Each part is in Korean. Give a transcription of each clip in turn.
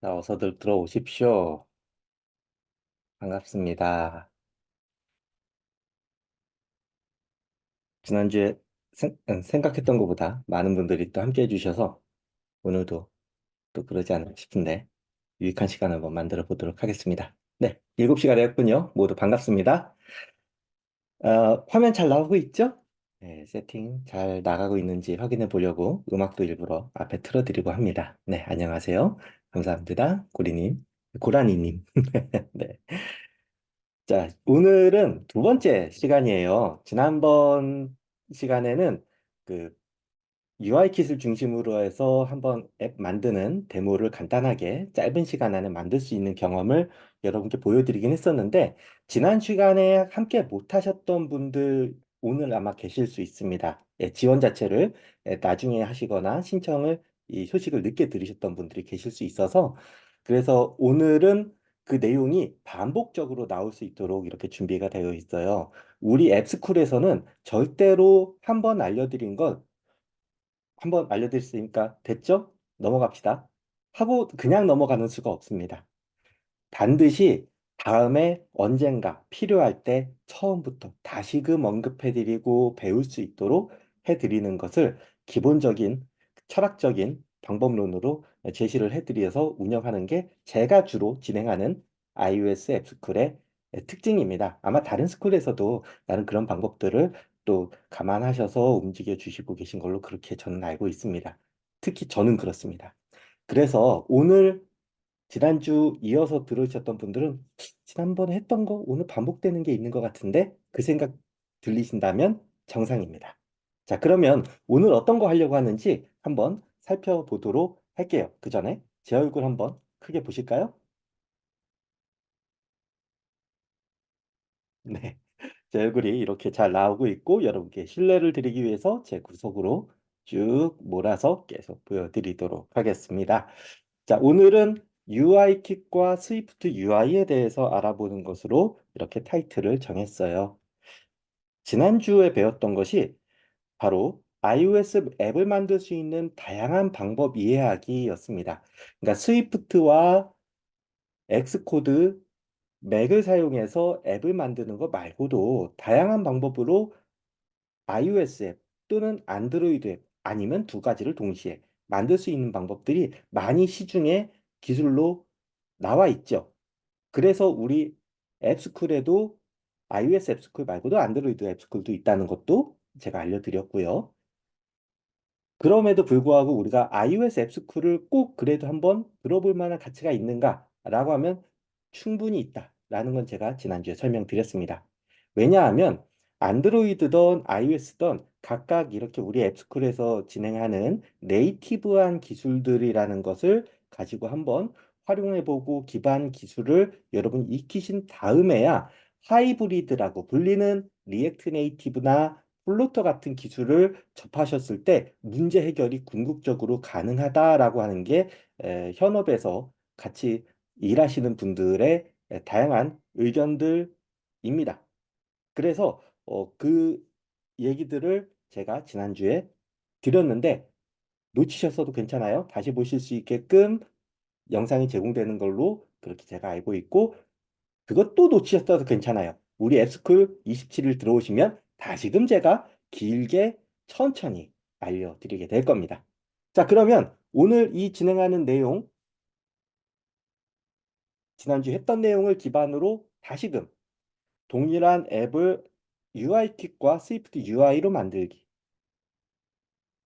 자, 어서들 들어오십시오. 반갑습니다. 지난주에 생각했던 것보다 많은 분들이 또 함께 해주셔서 오늘도 또 그러지 않을까 싶은데 유익한 시간 한번 만들어 보도록 하겠습니다. 네, 7시가 되었군요. 모두 반갑습니다. 화면 잘 나오고 있죠? 네, 세팅 잘 나가고 있는지 확인해 보려고 음악도 일부러 앞에 틀어드리고 합니다. 네, 안녕하세요. 감사합니다. 고라니님. 네. 자, 오늘은 두 번째 시간이에요. 지난번 시간에는 그 UI 킷을 중심으로 해서 한번 앱 만드는 데모를 간단하게 짧은 시간 안에 만들 수 있는 경험을 여러분께 보여드리긴 했었는데, 지난 시간에 함께 못 하셨던 분들 오늘 아마 계실 수 있습니다. 예, 지원 자체를 나중에 하시거나 신청을 이 소식을 늦게 들으셨던 분들이 계실 수 있어서, 그래서 오늘은 그 내용이 반복적으로 나올 수 있도록 이렇게 준비가 되어 있어요. 우리 앱스쿨에서는 절대로 한 번 알려드린 것 한번 알려드렸으니까 됐죠? 넘어갑시다. 하고 그냥 넘어가는 수가 없습니다. 반드시 다음에 언젠가 필요할 때 처음부터 다시금 언급해드리고 배울 수 있도록 해드리는 것을 기본적인 철학적인 방법론으로 제시를 해드려서 운영하는 게 제가 주로 진행하는 iOS 앱스쿨의 특징입니다. 아마 다른 스쿨에서도 나름 그런 방법들을 또 감안하셔서 움직여 주시고 계신 걸로 그렇게 저는 알고 있습니다. 특히 저는 그렇습니다. 그래서 오늘 지난주 이어서 들으셨던 분들은 지난번에 했던 거 오늘 반복되는 게 있는 것 같은데 그 생각 들리신다면 정상입니다. 자, 그러면 오늘 어떤 거 하려고 하는지 한번 살펴보도록 할게요. 그 전에 제 얼굴 한번 크게 보실까요? 네. 제 얼굴이 이렇게 잘 나오고 있고 여러분께 신뢰를 드리기 위해서 제 구석으로 쭉 몰아서 계속 보여드리도록 하겠습니다. 자, 오늘은 UI킷과 스위프트 UI에 대해서 알아보는 것으로 이렇게 타이틀을 정했어요. 지난주에 배웠던 것이 바로 iOS 앱을 만들 수 있는 다양한 방법 이해하기였습니다. 그러니까 스위프트와 엑스코드, 맥을 사용해서 앱을 만드는 것 말고도 다양한 방법으로 iOS 앱 또는 안드로이드 앱 아니면 두 가지를 동시에 만들 수 있는 방법들이 많이 시중에 기술로 나와 있죠. 그래서 우리 앱스쿨에도 iOS 앱스쿨 말고도 안드로이드 앱스쿨도 있다는 것도 제가 알려드렸고요. 그럼에도 불구하고 우리가 iOS 앱스쿨을 꼭 그래도 한번 들어볼 만한 가치가 있는가라고 하면 충분히 있다라는 건 제가 지난주에 설명드렸습니다. 왜냐하면 안드로이드든 iOS든 각각 이렇게 우리 앱스쿨에서 진행하는 네이티브한 기술들이라는 것을 가지고 한번 활용해보고 기반 기술을 여러분 익히신 다음에야 하이브리드라고 불리는 리액트 네이티브나 플로터 같은 기술을 접하셨을 때 문제 해결이 궁극적으로 가능하다라고 하는 게 현업에서 같이 일하시는 분들의 다양한 의견들입니다. 그래서 그 얘기들을 제가 지난주에 드렸는데 놓치셨어도 괜찮아요. 다시 보실 수 있게끔 영상이 제공되는 걸로 그렇게 제가 알고 있고 그것도 놓치셨어도 괜찮아요. 우리 앱스쿨 27일 들어오시면 다시금 제가 길게 천천히 알려드리게 될 겁니다. 자, 그러면 오늘 이 진행하는 내용, 지난주 했던 내용을 기반으로 다시금 동일한 앱을 UI킷과 스위프트 UI로 만들기.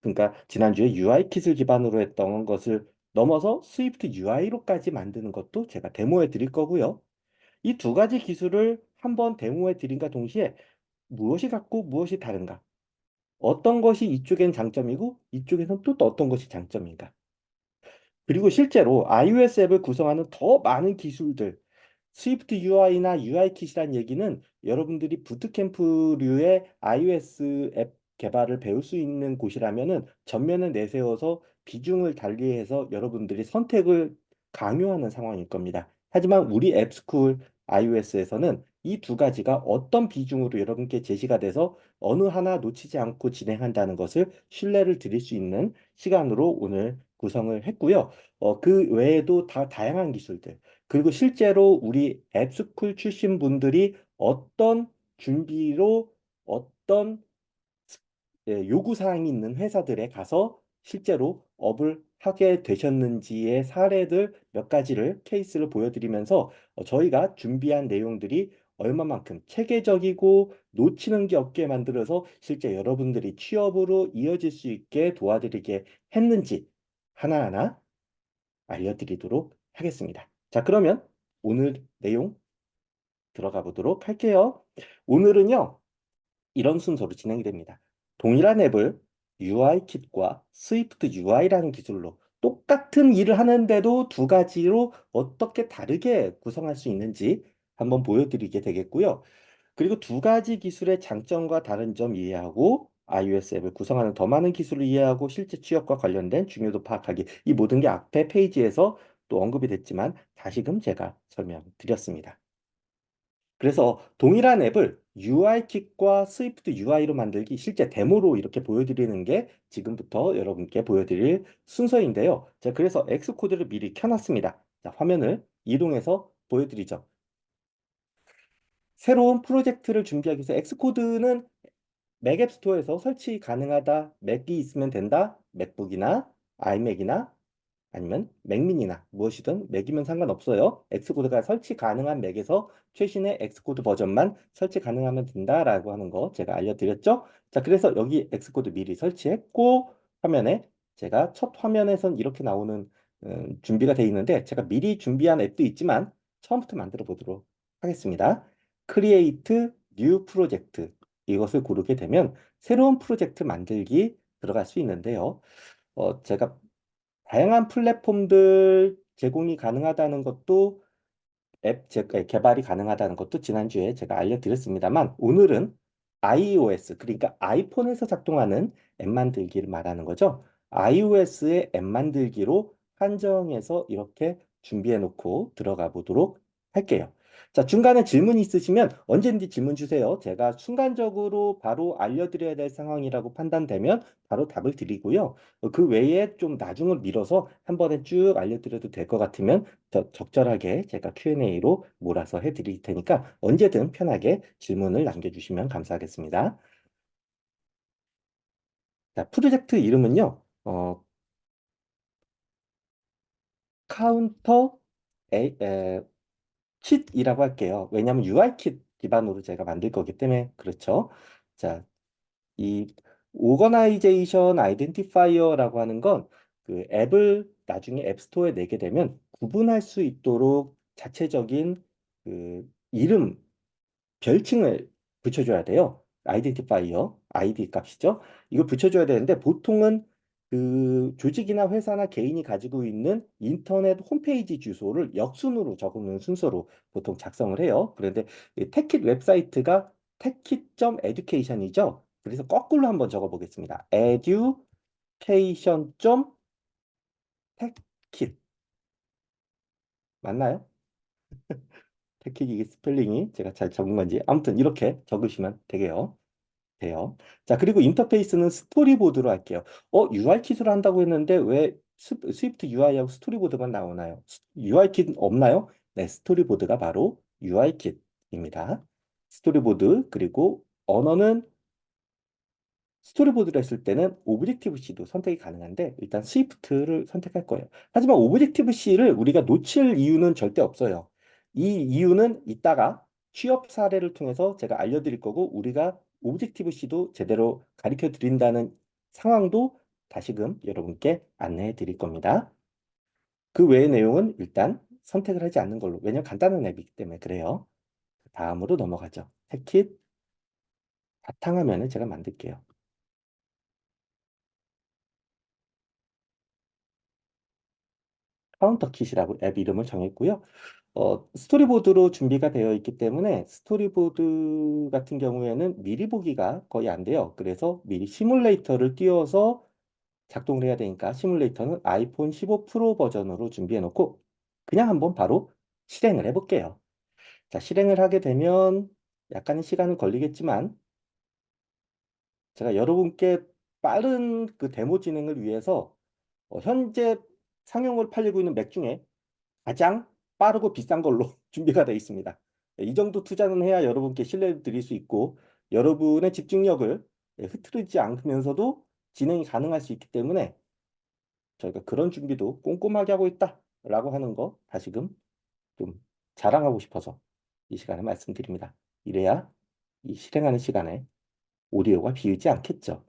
그러니까 지난주에 UI킷을 기반으로 했던 것을 넘어서 스위프트 UI로까지 만드는 것도 제가 데모해 드릴 거고요. 이 두 가지 기술을 한번 데모해 드린과 동시에 무엇이 같고 무엇이 다른가? 어떤 것이 이쪽엔 장점이고 이쪽에선 또 어떤 것이 장점인가? 그리고 실제로 iOS 앱을 구성하는 더 많은 기술들, 스위프트 UI나 UI킷이란 얘기는 여러분들이 부트캠프류의 iOS 앱 개발을 배울 수 있는 곳이라면은 전면에 내세워서 비중을 달리해서 여러분들이 선택을 강요하는 상황일 겁니다. 하지만 우리 앱스쿨 iOS에서는 이 두 가지가 어떤 비중으로 여러분께 제시가 돼서 어느 하나 놓치지 않고 진행한다는 것을 신뢰를 드릴 수 있는 시간으로 오늘 구성을 했고요. 그 외에도 다 다양한 기술들, 그리고 실제로 우리 앱스쿨 출신 분들이 어떤 준비로 어떤 요구 사항이 있는 회사들에 가서 실제로 업을 하게 되셨는지의 사례들 몇 가지를 케이스를 보여드리면서 저희가 준비한 내용들이 얼마만큼 체계적이고 놓치는 게 없게 만들어서 실제 여러분들이 취업으로 이어질 수 있게 도와드리게 했는지 하나하나 알려드리도록 하겠습니다. 자, 그러면 오늘 내용 들어가 보도록 할게요. 오늘은요, 이런 순서로 진행이 됩니다. 동일한 앱을 UIKit과 스위프트 UI라는 기술로 똑같은 일을 하는데도 두 가지로 어떻게 다르게 구성할 수 있는지 한번 보여드리게 되겠고요. 그리고 두 가지 기술의 장점과 다른 점 이해하고 iOS 앱을 구성하는 더 많은 기술을 이해하고 실제 취업과 관련된 중요도 파악하기. 이 모든 게 앞에 페이지에서 또 언급이 됐지만 다시금 제가 설명드렸습니다. 그래서 동일한 앱을 UIKit과 스위프트 UI로 만들기 실제 데모로 이렇게 보여드리는 게 지금부터 여러분께 보여드릴 순서인데요. 자, 그래서 X코드를 미리 켜놨습니다. 자, 화면을 이동해서 보여드리죠. 새로운 프로젝트를 준비하기 위해서 X코드는 맥 앱스토어에서 설치 가능하다, 맥이 있으면 된다, 맥북이나 아이맥이나 아니면 맥미니나 무엇이든 맥이면 상관없어요. 엑스코드가 설치 가능한 맥에서 최신의 엑스코드 버전만 설치 가능하면 된다라고 하는 거 제가 알려드렸죠. 자, 그래서 여기 엑스코드 미리 설치했고 화면에 제가 첫 화면에선 이렇게 나오는 준비가 되어 있는데 제가 미리 준비한 앱도 있지만 처음부터 만들어 보도록 하겠습니다. Create New Project 이것을 고르게 되면 새로운 프로젝트 만들기 들어갈 수 있는데요. 제가 다양한 플랫폼들 제공이 가능하다는 것도 개발이 가능하다는 것도 지난주에 제가 알려드렸습니다만 오늘은 iOS 그러니까 아이폰에서 작동하는 앱 만들기를 말하는 거죠. iOS의 앱 만들기로 한정해서 이렇게 준비해 놓고 들어가 보도록 할게요. 자, 중간에 질문 있으시면 언제든지 질문 주세요. 제가 순간적으로 바로 알려드려야 될 상황이라고 판단되면 바로 답을 드리고요. 그 외에 좀 나중을 미뤄서 한 번에 쭉 알려드려도 될 것 같으면 더 적절하게 제가 Q&A로 몰아서 해드릴 테니까 언제든 편하게 질문을 남겨주시면 감사하겠습니다. 자, 프로젝트 이름은요, 카운터 킷이라고 할게요. 왜냐하면 UI 킷 기반으로 제가 만들 거기 때문에 그렇죠. 자, 이 오거나이제이션 아이덴티파이어라고 하는 건 그 앱을 나중에 앱스토어에 내게 되면 구분할 수 있도록 자체적인 그 이름 별칭을 붙여줘야 돼요. 아이덴티파이어, 아이디 값이죠. 이거 붙여줘야 되는데 보통은 그 조직이나 회사나 개인이 가지고 있는 인터넷 홈페이지 주소를 역순으로 적는 순서로 보통 작성을 해요. 그런데 이 테킷 웹사이트가 techit.education이죠. 그래서 거꾸로 한번 적어보겠습니다. education.techit 맞나요? 테킷 이게 스펠링이 제가 잘 적은 건지 아무튼 이렇게 적으시면 되게요. 돼요. 자, 그리고 인터페이스는 스토리보드로 할게요. UI킷으로 한다고 했는데 왜 스위프트 UI하고 스토리보드만 나오나요? UI킷 없나요? 네, 스토리보드가 바로 UI킷입니다. 스토리보드 그리고 언어는 스토리보드를 했을 때는 오브젝티브-C도 선택이 가능한데 일단 스위프트를 선택할 거예요. 하지만 오브젝티브-C를 우리가 놓칠 이유는 절대 없어요. 이 이유는 이따가 취업 사례를 통해서 제가 알려드릴 거고 우리가 오브젝티브-C도 제대로 가르쳐 드린다는 상황도 다시금 여러분께 안내해 드릴 겁니다. 그 외의 내용은 일단 선택을 하지 않는 걸로. 왜냐하면 간단한 앱이기 때문에 그래요. 다음으로 넘어가죠. 패킷 바탕화면을 제가 만들게요. 카운터킷이라고 앱 이름을 정했고요. 스토리보드로 준비가 되어 있기 때문에 스토리보드 같은 경우에는 미리 보기가 거의 안 돼요. 그래서 미리 시뮬레이터를 띄워서 작동을 해야 되니까 시뮬레이터는 아이폰 15 프로 버전으로 준비해 놓고 그냥 한번 바로 실행을 해 볼게요. 자, 실행을 하게 되면 약간의 시간은 걸리겠지만 제가 여러분께 빠른 그 데모 진행을 위해서 현재 상용으로 팔리고 있는 맥 중에 가장 빠르고 비싼 걸로 준비가 되어 있습니다. 이 정도 투자는 해야 여러분께 신뢰를 드릴 수 있고 여러분의 집중력을 흐트리지 않으면서도 진행이 가능할 수 있기 때문에 저희가 그런 준비도 꼼꼼하게 하고 있다라고 하는 거 다시금 좀 자랑하고 싶어서 이 시간에 말씀드립니다. 이래야 이 실행하는 시간에 오디오가 비우지 않겠죠.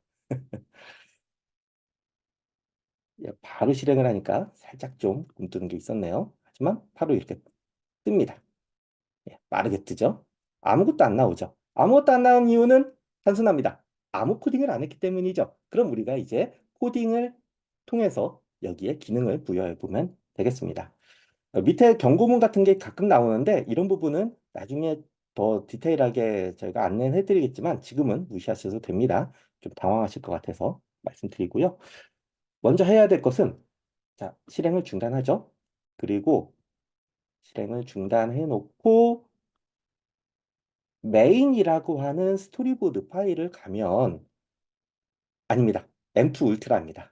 예, 바로 실행을 하니까 살짝 좀 꿈뜨는 게 있었네요. 하지만 바로 이렇게 뜹니다. 예, 빠르게 뜨죠. 아무것도 안 나오죠. 아무것도 안 나온 이유는 단순합니다. 아무 코딩을 안 했기 때문이죠. 그럼 우리가 이제 코딩을 통해서 여기에 기능을 부여해 보면 되겠습니다. 밑에 경고문 같은 게 가끔 나오는데 이런 부분은 나중에 더 디테일하게 저희가 안내해 드리겠지만 지금은 무시하셔도 됩니다. 좀 당황하실 것 같아서 말씀드리고요. 먼저 해야 될 것은 자, 실행을 중단하죠. 그리고 실행을 중단해 놓고 메인이라고 하는 스토리보드 파일을 가면 아닙니다. M2 울트라입니다.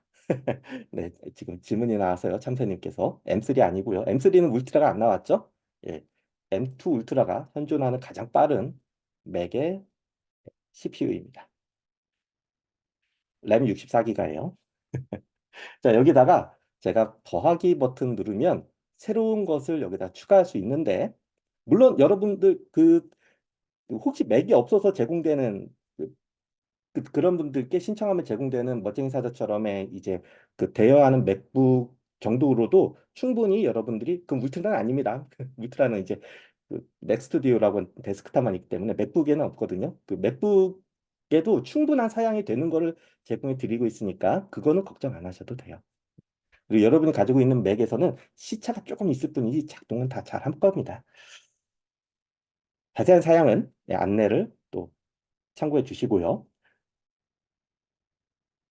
네, 지금 질문이 나와서요. 참새님께서 M3 아니고요. M3는 울트라가 안 나왔죠? 예, M2 울트라가 현존하는 가장 빠른 맥의 CPU입니다. 램 64기가예요. 자, 여기다가 제가 더하기 버튼 누르면 새로운 것을 여기다 추가할 수 있는데 물론 여러분들 혹시 맥이 없어서 제공되는 그런 분들께 신청하면 제공되는 멋쟁이 사자처럼의 이제 그 대여하는 맥북 정도로도 충분히 여러분들이 그 울트라는 아닙니다. 울트라는 이제 그 맥스튜디오라고 데스크탑만 있기 때문에 맥북에는 없거든요. 그 맥북에도 충분한 사양이 되는 거를 제공해 드리고 있으니까 그거는 걱정 안 하셔도 돼요. 그리고 여러분이 가지고 있는 맥에서는 시차가 조금 있을 뿐이지 작동은 다 잘 할 겁니다. 자세한 사양은 안내를 또 참고해 주시고요.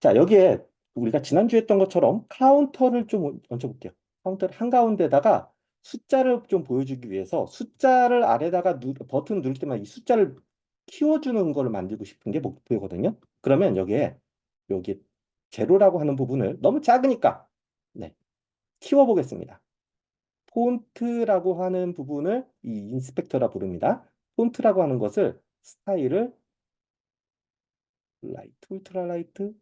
자, 여기에 우리가 지난주에 했던 것처럼 카운터를 좀 얹어볼게요. 카운터를 한가운데다가 숫자를 좀 보여주기 위해서 숫자를 아래다가 버튼 누를 때만 이 숫자를 키워주는 걸 만들고 싶은 게 목표거든요. 그러면 여기 제로라고 하는 부분을 너무 작으니까 네, 키워보겠습니다. 폰트라고 하는 부분을 이 인스펙터라 부릅니다. 폰트라고 하는 것을 스타일을 라이트, 울트라 라이트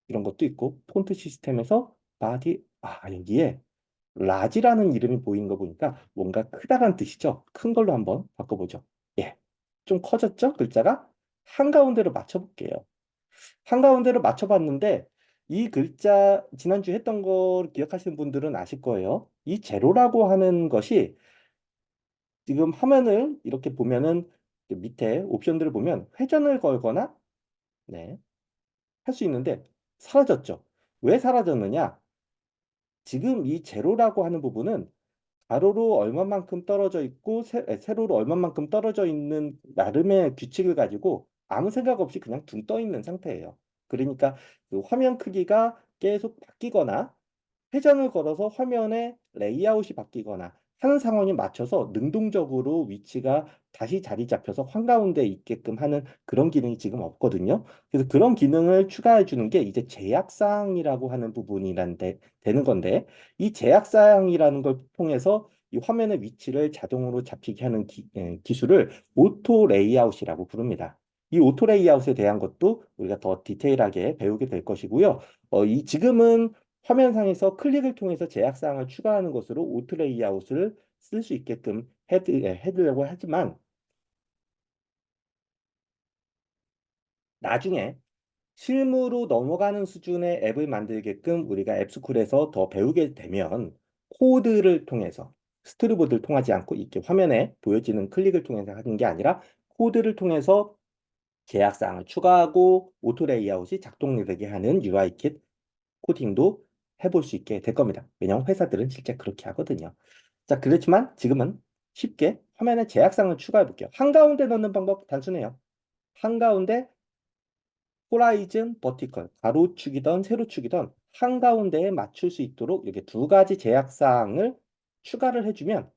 이런 것도 있고 폰트 시스템에서 바디 여기에 라지라는 이름이 보이는 거 보니까 뭔가 크다란 뜻이죠. 큰 걸로 한번 바꿔보죠. 예, 좀 커졌죠? 글자가 한가운데로 맞춰볼게요. 한가운데로 맞춰봤는데 이 글자 지난주 했던 걸 기억하시는 분들은 아실 거예요. 이 제로라고 하는 것이 지금 화면을 이렇게 보면은 밑에 옵션들을 보면 회전을 걸거나 네, 할 수 있는데 사라졌죠. 왜 사라졌느냐? 지금 이 제로라고 하는 부분은 가로로 얼마만큼 떨어져 있고 세로로 얼마만큼 떨어져 있는 나름의 규칙을 가지고 아무 생각 없이 그냥 둥 떠 있는 상태예요. 그러니까 그 화면 크기가 계속 바뀌거나 회전을 걸어서 화면의 레이아웃이 바뀌거나 하는 상황에 맞춰서 능동적으로 위치가 다시 자리 잡혀서 한가운데 있게끔 하는 그런 기능이 지금 없거든요. 그래서 그런 기능을 추가해 주는 게 이제 제약사항이라고 하는 부분이란데 되는 건데 이 제약사항이라는 걸 통해서 이 화면의 위치를 자동으로 잡히게 하는 기술을 오토 레이아웃이라고 부릅니다. 이 오토 레이아웃에 대한 것도 우리가 더 디테일하게 배우게 될 것이고요. 이 지금은 화면상에서 클릭을 통해서 제약사항을 추가하는 것으로 오토 레이아웃을 쓸 수 있게끔 해드리려고 하지만 나중에 실무로 넘어가는 수준의 앱을 만들게끔 우리가 앱스쿨에서 더 배우게 되면 코드를 통해서 스토리보드를 통하지 않고 이렇게 화면에 보여지는 클릭을 통해서 하는 게 아니라 코드를 통해서 제약사항을 추가하고 오토 레이아웃이 작동되게 하는 UI킷 코딩도 해볼 수 있게 될 겁니다. 왜냐하면 회사들은 실제 그렇게 하거든요. 자, 그렇지만 지금은 쉽게 화면에 제약상을 추가해 볼게요. 한가운데 넣는 방법 단순해요. 한가운데 호라이즌, 버티컬, 가로축이든 세로축이든 한가운데에 맞출 수 있도록 이렇게 두 가지 제약사항을 추가를 해주면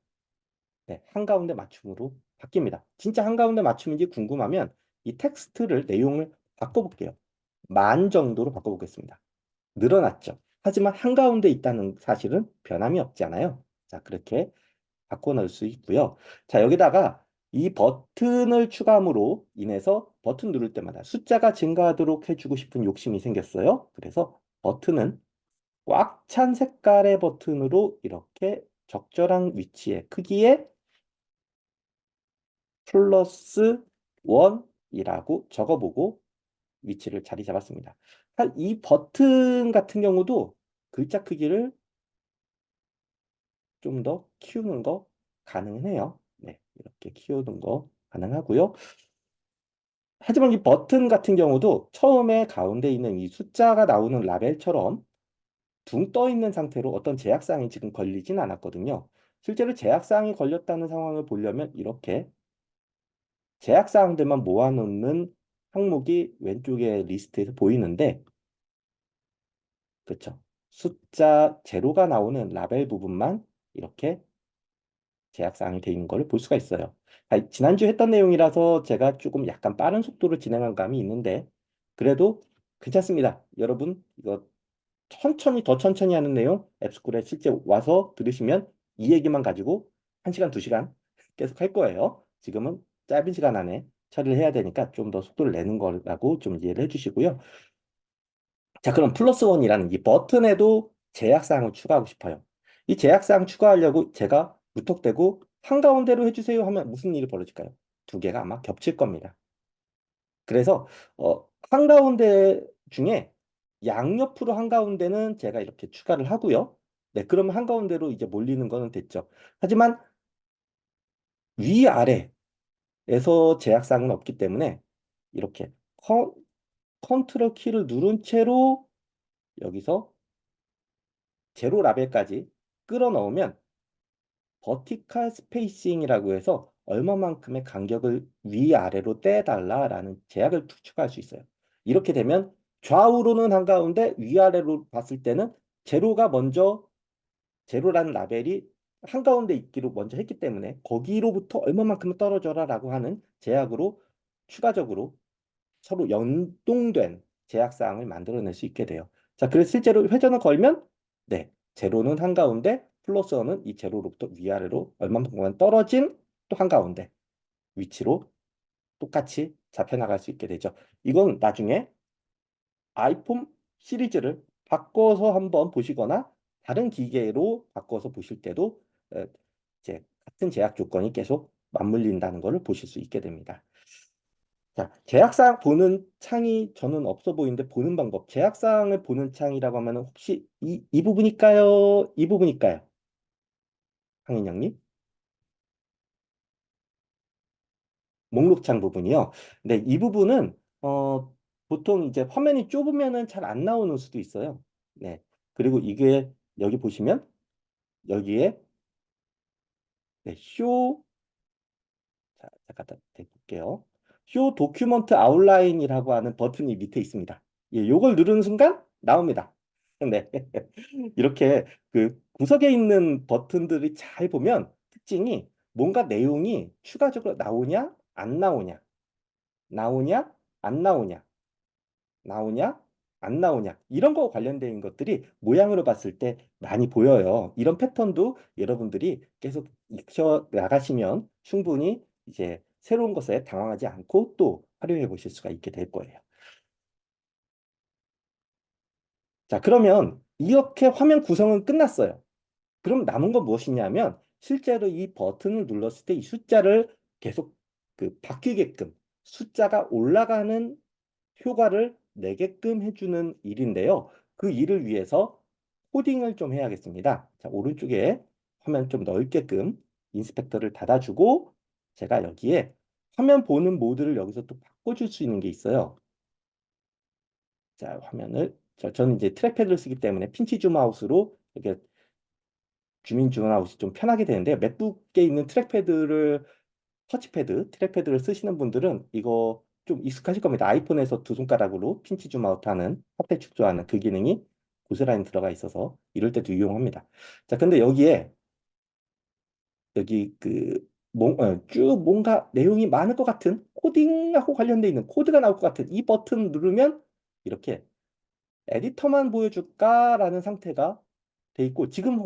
네, 한가운데 맞춤으로 바뀝니다. 진짜 한가운데 맞춤인지 궁금하면 이 텍스트를 내용을 바꿔볼게요. 만 정도로 바꿔보겠습니다. 늘어났죠. 하지만 한가운데 있다는 사실은 변함이 없잖아요. 자, 그렇게 바꿔 넣을 수 있고요. 자, 여기다가 이 버튼을 추가함으로 인해서 버튼 누를 때마다 숫자가 증가하도록 해주고 싶은 욕심이 생겼어요. 그래서 버튼은 꽉 찬 색깔의 버튼으로 이렇게 적절한 위치에 크기에 플러스 1이라고 적어보고 위치를 자리 잡았습니다. 이 버튼 같은 경우도 글자 크기를 좀 더 키우는 거 가능해요. 네, 이렇게 키우는 거 가능하고요. 하지만 이 버튼 같은 경우도 처음에 가운데 있는 이 숫자가 나오는 라벨처럼 둥 떠 있는 상태로 어떤 제약사항이 지금 걸리진 않았거든요. 실제로 제약사항이 걸렸다는 상황을 보려면 이렇게 제약사항들만 모아놓는 항목이 왼쪽에 리스트에서 보이는데, 그렇죠. 숫자 제로가 나오는 라벨 부분만 이렇게 제약사항이 되어 있는 걸 볼 수가 있어요. 지난주 했던 내용이라서 제가 조금 약간 빠른 속도로 진행한 감이 있는데, 그래도 괜찮습니다. 여러분, 이거 천천히 더 천천히 하는 내용 앱스쿨에 실제 와서 들으시면 이 얘기만 가지고 1시간, 2시간 계속 할 거예요. 지금은 짧은 시간 안에 처리를 해야 되니까 좀 더 속도를 내는 거라고 좀 이해를 해주시고요. 자, 그럼 플러스 원이라는 이 버튼에도 제약사항을 추가하고 싶어요. 이 제약사항 추가하려고 제가 무턱대고 한가운데로 해주세요 하면 무슨 일이 벌어질까요? 두 개가 아마 겹칠 겁니다. 그래서 한가운데 중에 양옆으로 한가운데는 제가 이렇게 추가를 하고요. 네, 그러면 한가운데로 이제 몰리는 거는 됐죠. 하지만 위아래에서 제약사항은 없기 때문에 이렇게 컨트롤 키를 누른 채로 여기서 제로 라벨까지 끌어 넣으면 버티컬 스페이싱이라고 해서 얼마만큼의 간격을 위아래로 떼달라라는 제약을 추가할 수 있어요. 이렇게 되면 좌우로는 한가운데 위아래로 봤을 때는 제로가 먼저 제로라는 라벨이 한가운데 있기로 먼저 했기 때문에 거기로부터 얼마만큼 떨어져라라고 하는 제약으로 추가적으로 서로 연동된 제약사항을 만들어낼 수 있게 돼요. 자, 그래서 실제로 회전을 걸면 네, 제로는 한가운데 플러스 원은 이 제로로부터 위아래로 얼마만큼만 떨어진 또 한가운데 위치로 똑같이 잡혀나갈 수 있게 되죠. 이건 나중에 아이폰 시리즈를 바꿔서 한번 보시거나 다른 기계로 바꿔서 보실 때도 이제 같은 제약 조건이 계속 맞물린다는 것을 보실 수 있게 됩니다. 자, 제약사항 보는 창이 저는 없어 보이는데 보는 방법. 제약사항을 보는 창이라고 하면 혹시 이 부분일까요? 이 부분일까요? 황인영님? 목록창 부분이요. 네, 이 부분은 보통 이제 화면이 좁으면은 잘 안 나오는 수도 있어요. 네. 그리고 이게 여기 보시면 여기에 네, 자, 잠깐 볼게요. 쇼 도큐먼트 아웃라인이라고 하는 버튼이 밑에 있습니다. 예, 요걸 누르는 순간 나옵니다. 네. 이렇게 그 구석에 있는 버튼들이 잘 보면 특징이 뭔가 내용이 추가적으로 나오냐, 안 나오냐, 나오냐, 안 나오냐, 나오냐, 안 나오냐 이런 거 관련된 것들이 모양으로 봤을 때 많이 보여요. 이런 패턴도 여러분들이 계속 익혀 나가시면 충분히 이제 새로운 것에 당황하지 않고 또 활용해 보실 수가 있게 될 거예요. 자, 그러면 이렇게 화면 구성은 끝났어요. 그럼 남은 건 무엇이냐면 실제로 이 버튼을 눌렀을 때 이 숫자를 계속 그 바뀌게끔 숫자가 올라가는 효과를 내게끔 해주는 일인데요. 그 일을 위해서 코딩을 좀 해야겠습니다. 자, 오른쪽에 화면 좀 넓게끔 인스펙터를 닫아주고 제가 여기에 화면 보는 모드를 여기서 또 바꿔줄 수 있는 게 있어요. 자, 화면을 저는 이제 트랙패드를 쓰기 때문에 핀치 줌아웃으로 이렇게 주민 줌아웃이 좀 편하게 되는데 맥북에 있는 터치패드, 트랙패드를 쓰시는 분들은 이거 좀 익숙하실 겁니다. 아이폰에서 두 손가락으로 핀치 줌아웃 하는, 확대 축소하는 그 기능이 고스란히 들어가 있어서 이럴 때도 유용합니다. 자, 근데 여기 쭉 뭔가 내용이 많을 것 같은 코딩하고 관련돼 있는 코드가 나올 것 같은 이 버튼 누르면 이렇게 에디터만 보여줄까라는 상태가 돼 있고 지금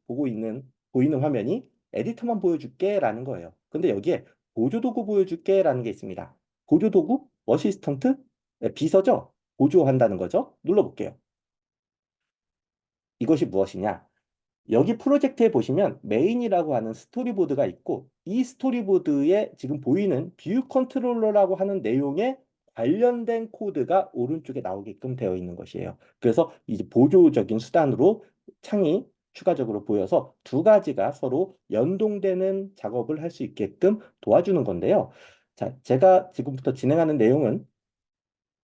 보이는 화면이 에디터만 보여줄게라는 거예요. 근데 여기에 보조도구 보여줄게라는 게 있습니다. 보조도구, 어시스턴트, 네, 비서죠. 보조한다는 거죠. 눌러볼게요. 이것이 무엇이냐? 여기 프로젝트에 보시면 메인이라고 하는 스토리보드가 있고 이 스토리보드에 지금 보이는 뷰 컨트롤러라고 하는 내용에 관련된 코드가 오른쪽에 나오게끔 되어 있는 것이에요. 그래서 이제 보조적인 수단으로 창이 추가적으로 보여서 두 가지가 서로 연동되는 작업을 할 수 있게끔 도와주는 건데요. 자, 제가 지금부터 진행하는 내용은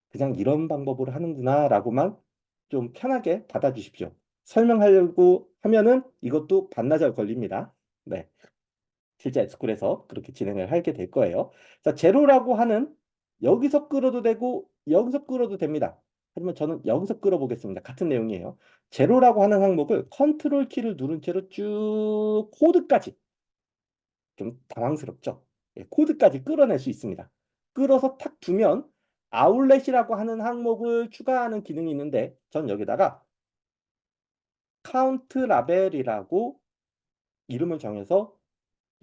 그냥 이런 방법으로 하는구나라고만 좀 편하게 받아주십시오. 설명하려고 하면은 이것도 반나절 걸립니다. 네, 실제 에스쿨에서 그렇게 진행을 하게 될 거예요. 자, 제로라고 하는 여기서 끌어도 되고 여기서 끌어도 됩니다. 하지만 저는 여기서 끌어보겠습니다. 같은 내용이에요. 제로라고 하는 항목을 컨트롤 키를 누른 채로 쭉 코드까지 좀 당황스럽죠. 예, 코드까지 끌어낼 수 있습니다. 끌어서 탁 두면 아울렛이라고 하는 항목을 추가하는 기능이 있는데 전 여기다가 카운트 라벨이라고 이름을 정해서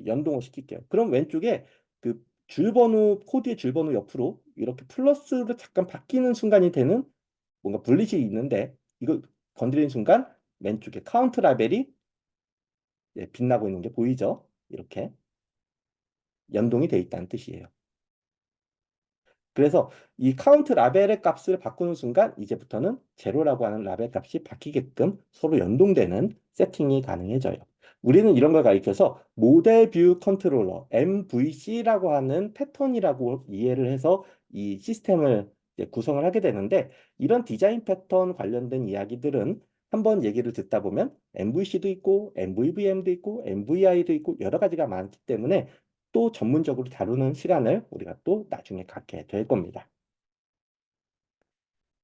연동을 시킬게요. 그럼 왼쪽에 그 줄번호 코드의 줄번호 옆으로 이렇게 플러스로 잠깐 바뀌는 순간이 되는 뭔가 블릿이 있는데 이걸 건드리는 순간 왼쪽에 카운트 라벨이 예, 빛나고 있는 게 보이죠? 이렇게 연동이 돼 있다는 뜻이에요. 그래서 이 카운트 라벨의 값을 바꾸는 순간 이제부터는 제로라고 하는 라벨 값이 바뀌게끔 서로 연동되는 세팅이 가능해져요. 우리는 이런 걸 가리켜서 모델 뷰 컨트롤러 MVC라고 하는 패턴이라고 이해를 해서 이 시스템을 이제 구성을 하게 되는데 이런 디자인 패턴 관련된 이야기들은 한번 얘기를 듣다 보면 MVC도 있고 MVVM도 있고 MVI도 있고 여러 가지가 많기 때문에 또 전문적으로 다루는 시간을 우리가 또 나중에 갖게 될 겁니다.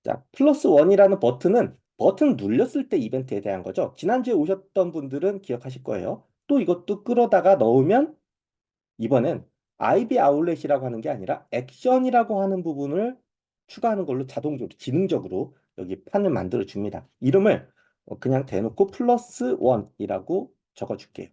자, 플러스 원이라는 버튼은 버튼 눌렸을 때 이벤트에 대한 거죠. 지난주에 오셨던 분들은 기억하실 거예요. 또 이것도 끌어다가 넣으면 이번엔 IB 아울렛이라고 하는 게 아니라 액션이라고 하는 부분을 추가하는 걸로 자동적으로 지능적으로 여기 판을 만들어 줍니다. 이름을 그냥 대놓고 플러스 원이라고 적어줄게요.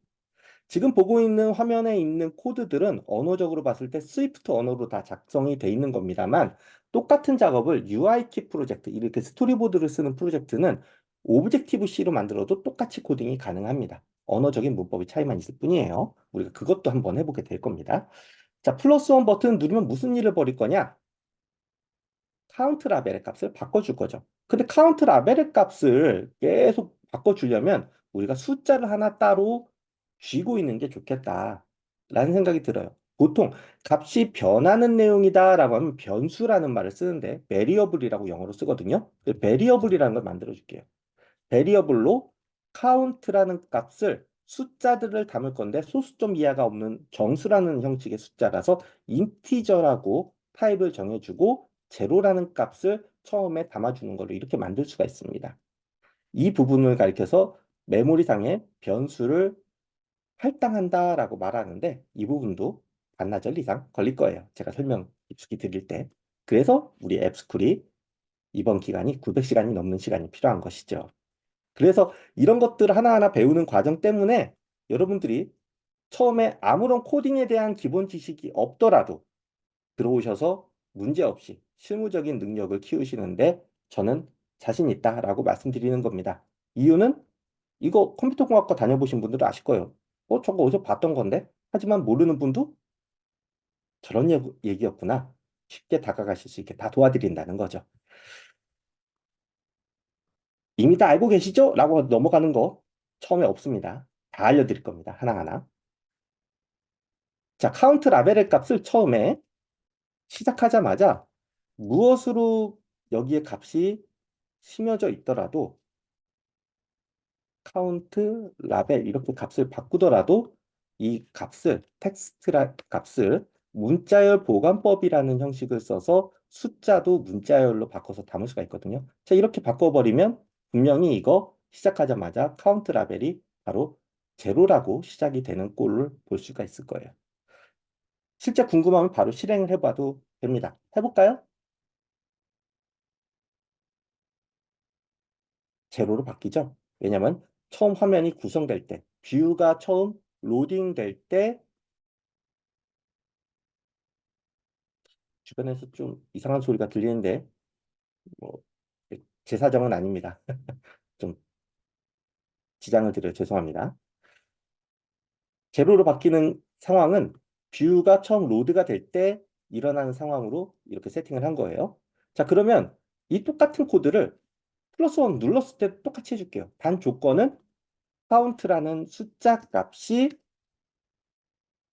지금 보고 있는 화면에 있는 코드들은 언어적으로 봤을 때 스위프트 언어로 다 작성이 돼 있는 겁니다만 똑같은 작업을 UIKit 프로젝트, 이렇게 스토리보드를 쓰는 프로젝트는 오브젝티브 C로 만들어도 똑같이 코딩이 가능합니다. 언어적인 문법의 차이만 있을 뿐이에요. 우리가 그것도 한번 해보게 될 겁니다. 자, 플러스 원 버튼 누르면 무슨 일을 벌일 거냐? 카운트 라벨의 값을 바꿔줄 거죠. 근데 카운트 라벨의 값을 계속 바꿔주려면 우리가 숫자를 하나 따로 쥐고 있는 게 좋겠다라는 생각이 들어요. 보통 값이 변하는 내용이다라고 하면 변수라는 말을 쓰는데 variable이라고 영어로 쓰거든요. variable이라는 걸 만들어 줄게요. 베리어블로 count라는 값을 숫자들을 담을 건데 소수점 이하가 없는 정수라는 형식의 숫자라서 인티저라고 타입을 정해주고 제로라는 값을 처음에 담아주는 걸로 이렇게 만들 수가 있습니다. 이 부분을 가리켜서 메모리상의 변수를 할당한다라고 말하는데 이 부분도 반나절 이상 걸릴 거예요. 제가 설명 깊숙이 드릴 때. 그래서 우리 앱스쿨이 이번 기간이 900시간이 넘는 시간이 필요한 것이죠. 그래서 이런 것들 하나하나 배우는 과정 때문에 여러분들이 처음에 아무런 코딩에 대한 기본 지식이 없더라도 들어오셔서 문제없이 실무적인 능력을 키우시는데 저는 자신 있다라고 말씀드리는 겁니다. 이유는 이거 컴퓨터공학과 다녀보신 분들은 아실 거예요. 저거 어디서 봤던 건데? 하지만 모르는 분도 저런 얘기였구나. 쉽게 다가가실 수 있게 다 도와드린다는 거죠. 이미 다 알고 계시죠? 라고 넘어가는 거 처음에 없습니다. 다 알려드릴 겁니다. 하나하나. 자, 카운트 라벨의 값을 처음에 시작하자마자 무엇으로 여기에 값이 심어져 있더라도 카운트 라벨 이렇게 값을 바꾸더라도 이 값을 텍스트라 값을 문자열 보관법이라는 형식을 써서 숫자도 문자열로 바꿔서 담을 수가 있거든요. 자, 이렇게 바꿔버리면 분명히 이거 시작하자마자 카운트 라벨이 바로 제로라고 시작이 되는 꼴을 볼 수가 있을 거예요. 실제 궁금하면 바로 실행을 해봐도 됩니다. 해볼까요? 제로로 바뀌죠. 왜냐하면 처음 화면이 구성될 때, 뷰가 처음 로딩될 때 주변에서 좀 이상한 소리가 들리는데 뭐 제 사정은 아닙니다. 좀 지장을 드려 죄송합니다. 제로로 바뀌는 상황은 뷰가 처음 로드가 될 때 일어나는 상황으로 이렇게 세팅을 한 거예요. 자, 그러면 이 똑같은 코드를 플러스 원 눌렀을 때 똑같이 해줄게요. 단 조건은 카운트라는 숫자 값이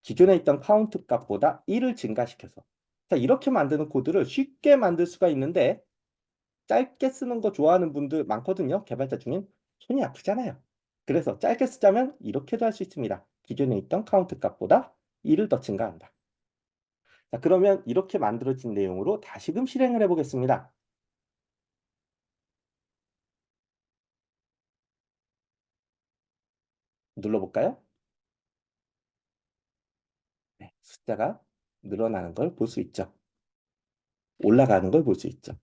기존에 있던 카운트 값보다 1을 증가시켜서. 자, 이렇게 만드는 코드를 쉽게 만들 수가 있는데 짧게 쓰는 거 좋아하는 분들 많거든요. 개발자 중엔 손이 아프잖아요. 그래서 짧게 쓰자면 이렇게도 할 수 있습니다. 기존에 있던 카운트 값보다 1을 더 증가한다. 자, 그러면 이렇게 만들어진 내용으로 다시금 실행을 해보겠습니다. 눌러볼까요? 네, 숫자가 늘어나는 걸 볼 수 있죠. 올라가는 걸 볼 수 있죠.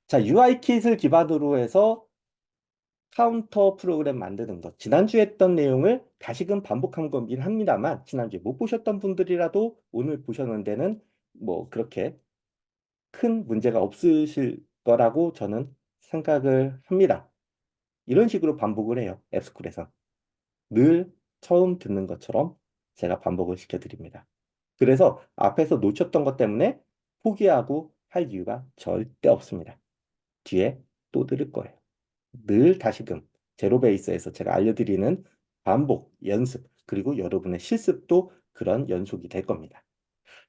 자, UI킷을 기반으로 해서 카운터 프로그램 만드는 것. 지난주에 했던 내용을 다시금 반복한 거긴 합니다만, 지난주에 못 보셨던 분들이라도 오늘 보셨는 데는 뭐 그렇게 큰 문제가 없으실 거라고 저는 생각을 합니다. 이런 식으로 반복을 해요. 앱스쿨에서. 늘 처음 듣는 것처럼 제가 반복을 시켜드립니다. 그래서 앞에서 놓쳤던 것 때문에 포기하고 할 이유가 절대 없습니다. 뒤에 또 들을 거예요. 늘 다시금 제로 베이스에서 제가 알려드리는 반복, 연습, 그리고 여러분의 실습도 그런 연속이 될 겁니다.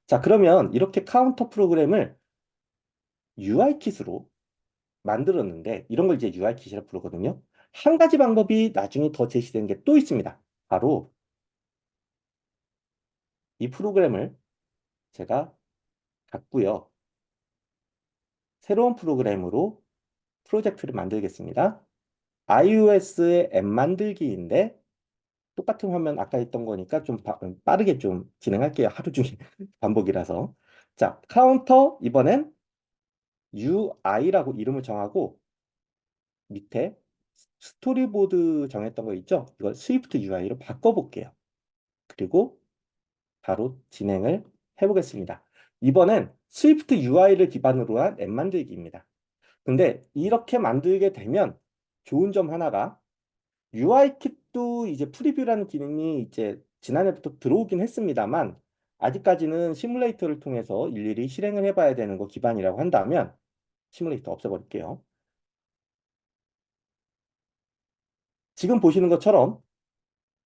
자, 그러면 이렇게 카운터 프로그램을 UI킷으로 만들었는데 이런 걸 이제 UI킷이라 부르거든요. 한 가지 방법이 나중에 더 제시된 게 또 있습니다. 바로 이 프로그램을 제가 갖고요. 새로운 프로그램으로 프로젝트를 만들겠습니다. iOS의 앱 만들기인데 똑같은 화면 아까 했던 거니까 좀 빠르게 좀 진행할게요. 하루 종일 반복이라서. 자, 카운터 이번엔 UI라고 이름을 정하고 밑에 스토리보드 정했던 거 있죠? 이걸 스위프트 UI로 바꿔볼게요. 그리고 바로 진행을 해보겠습니다. 이번엔 스위프트 UI를 기반으로 한 앱 만들기입니다. 근데 이렇게 만들게 되면 좋은 점 하나가 UI킷도 이제 프리뷰라는 기능이 이제 지난해부터 들어오긴 했습니다만 아직까지는 시뮬레이터를 통해서 일일이 실행을 해봐야 되는 거 기반이라고 한다면 시뮬레이터 없애버릴게요. 지금 보시는 것처럼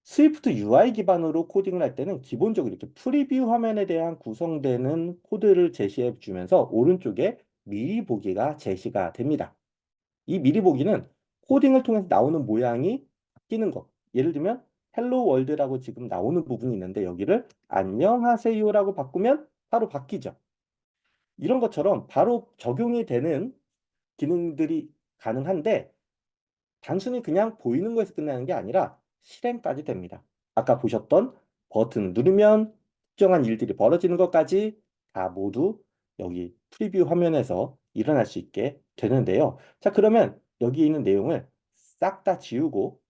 스위프트 UI 기반으로 코딩을 할 때는 기본적으로 이렇게 프리뷰 화면에 대한 구성되는 코드를 제시해 주면서 오른쪽에 미리 보기가 제시가 됩니다. 이 미리 보기는 코딩을 통해서 나오는 모양이 바뀌는 것. 예를 들면 헬로 월드라고 지금 나오는 부분이 있는데 여기를 안녕하세요라고 바꾸면 바로 바뀌죠. 이런 것처럼 바로 적용이 되는 기능들이 가능한데 단순히 그냥 보이는 거에서 끝나는 게 아니라 실행까지 됩니다. 아까 보셨던 버튼 누르면 특정한 일들이 벌어지는 것까지 다 모두 여기 프리뷰 화면에서 일어날 수 있게 되는데요. 자, 그러면 여기 있는 내용을 싹 다 지우고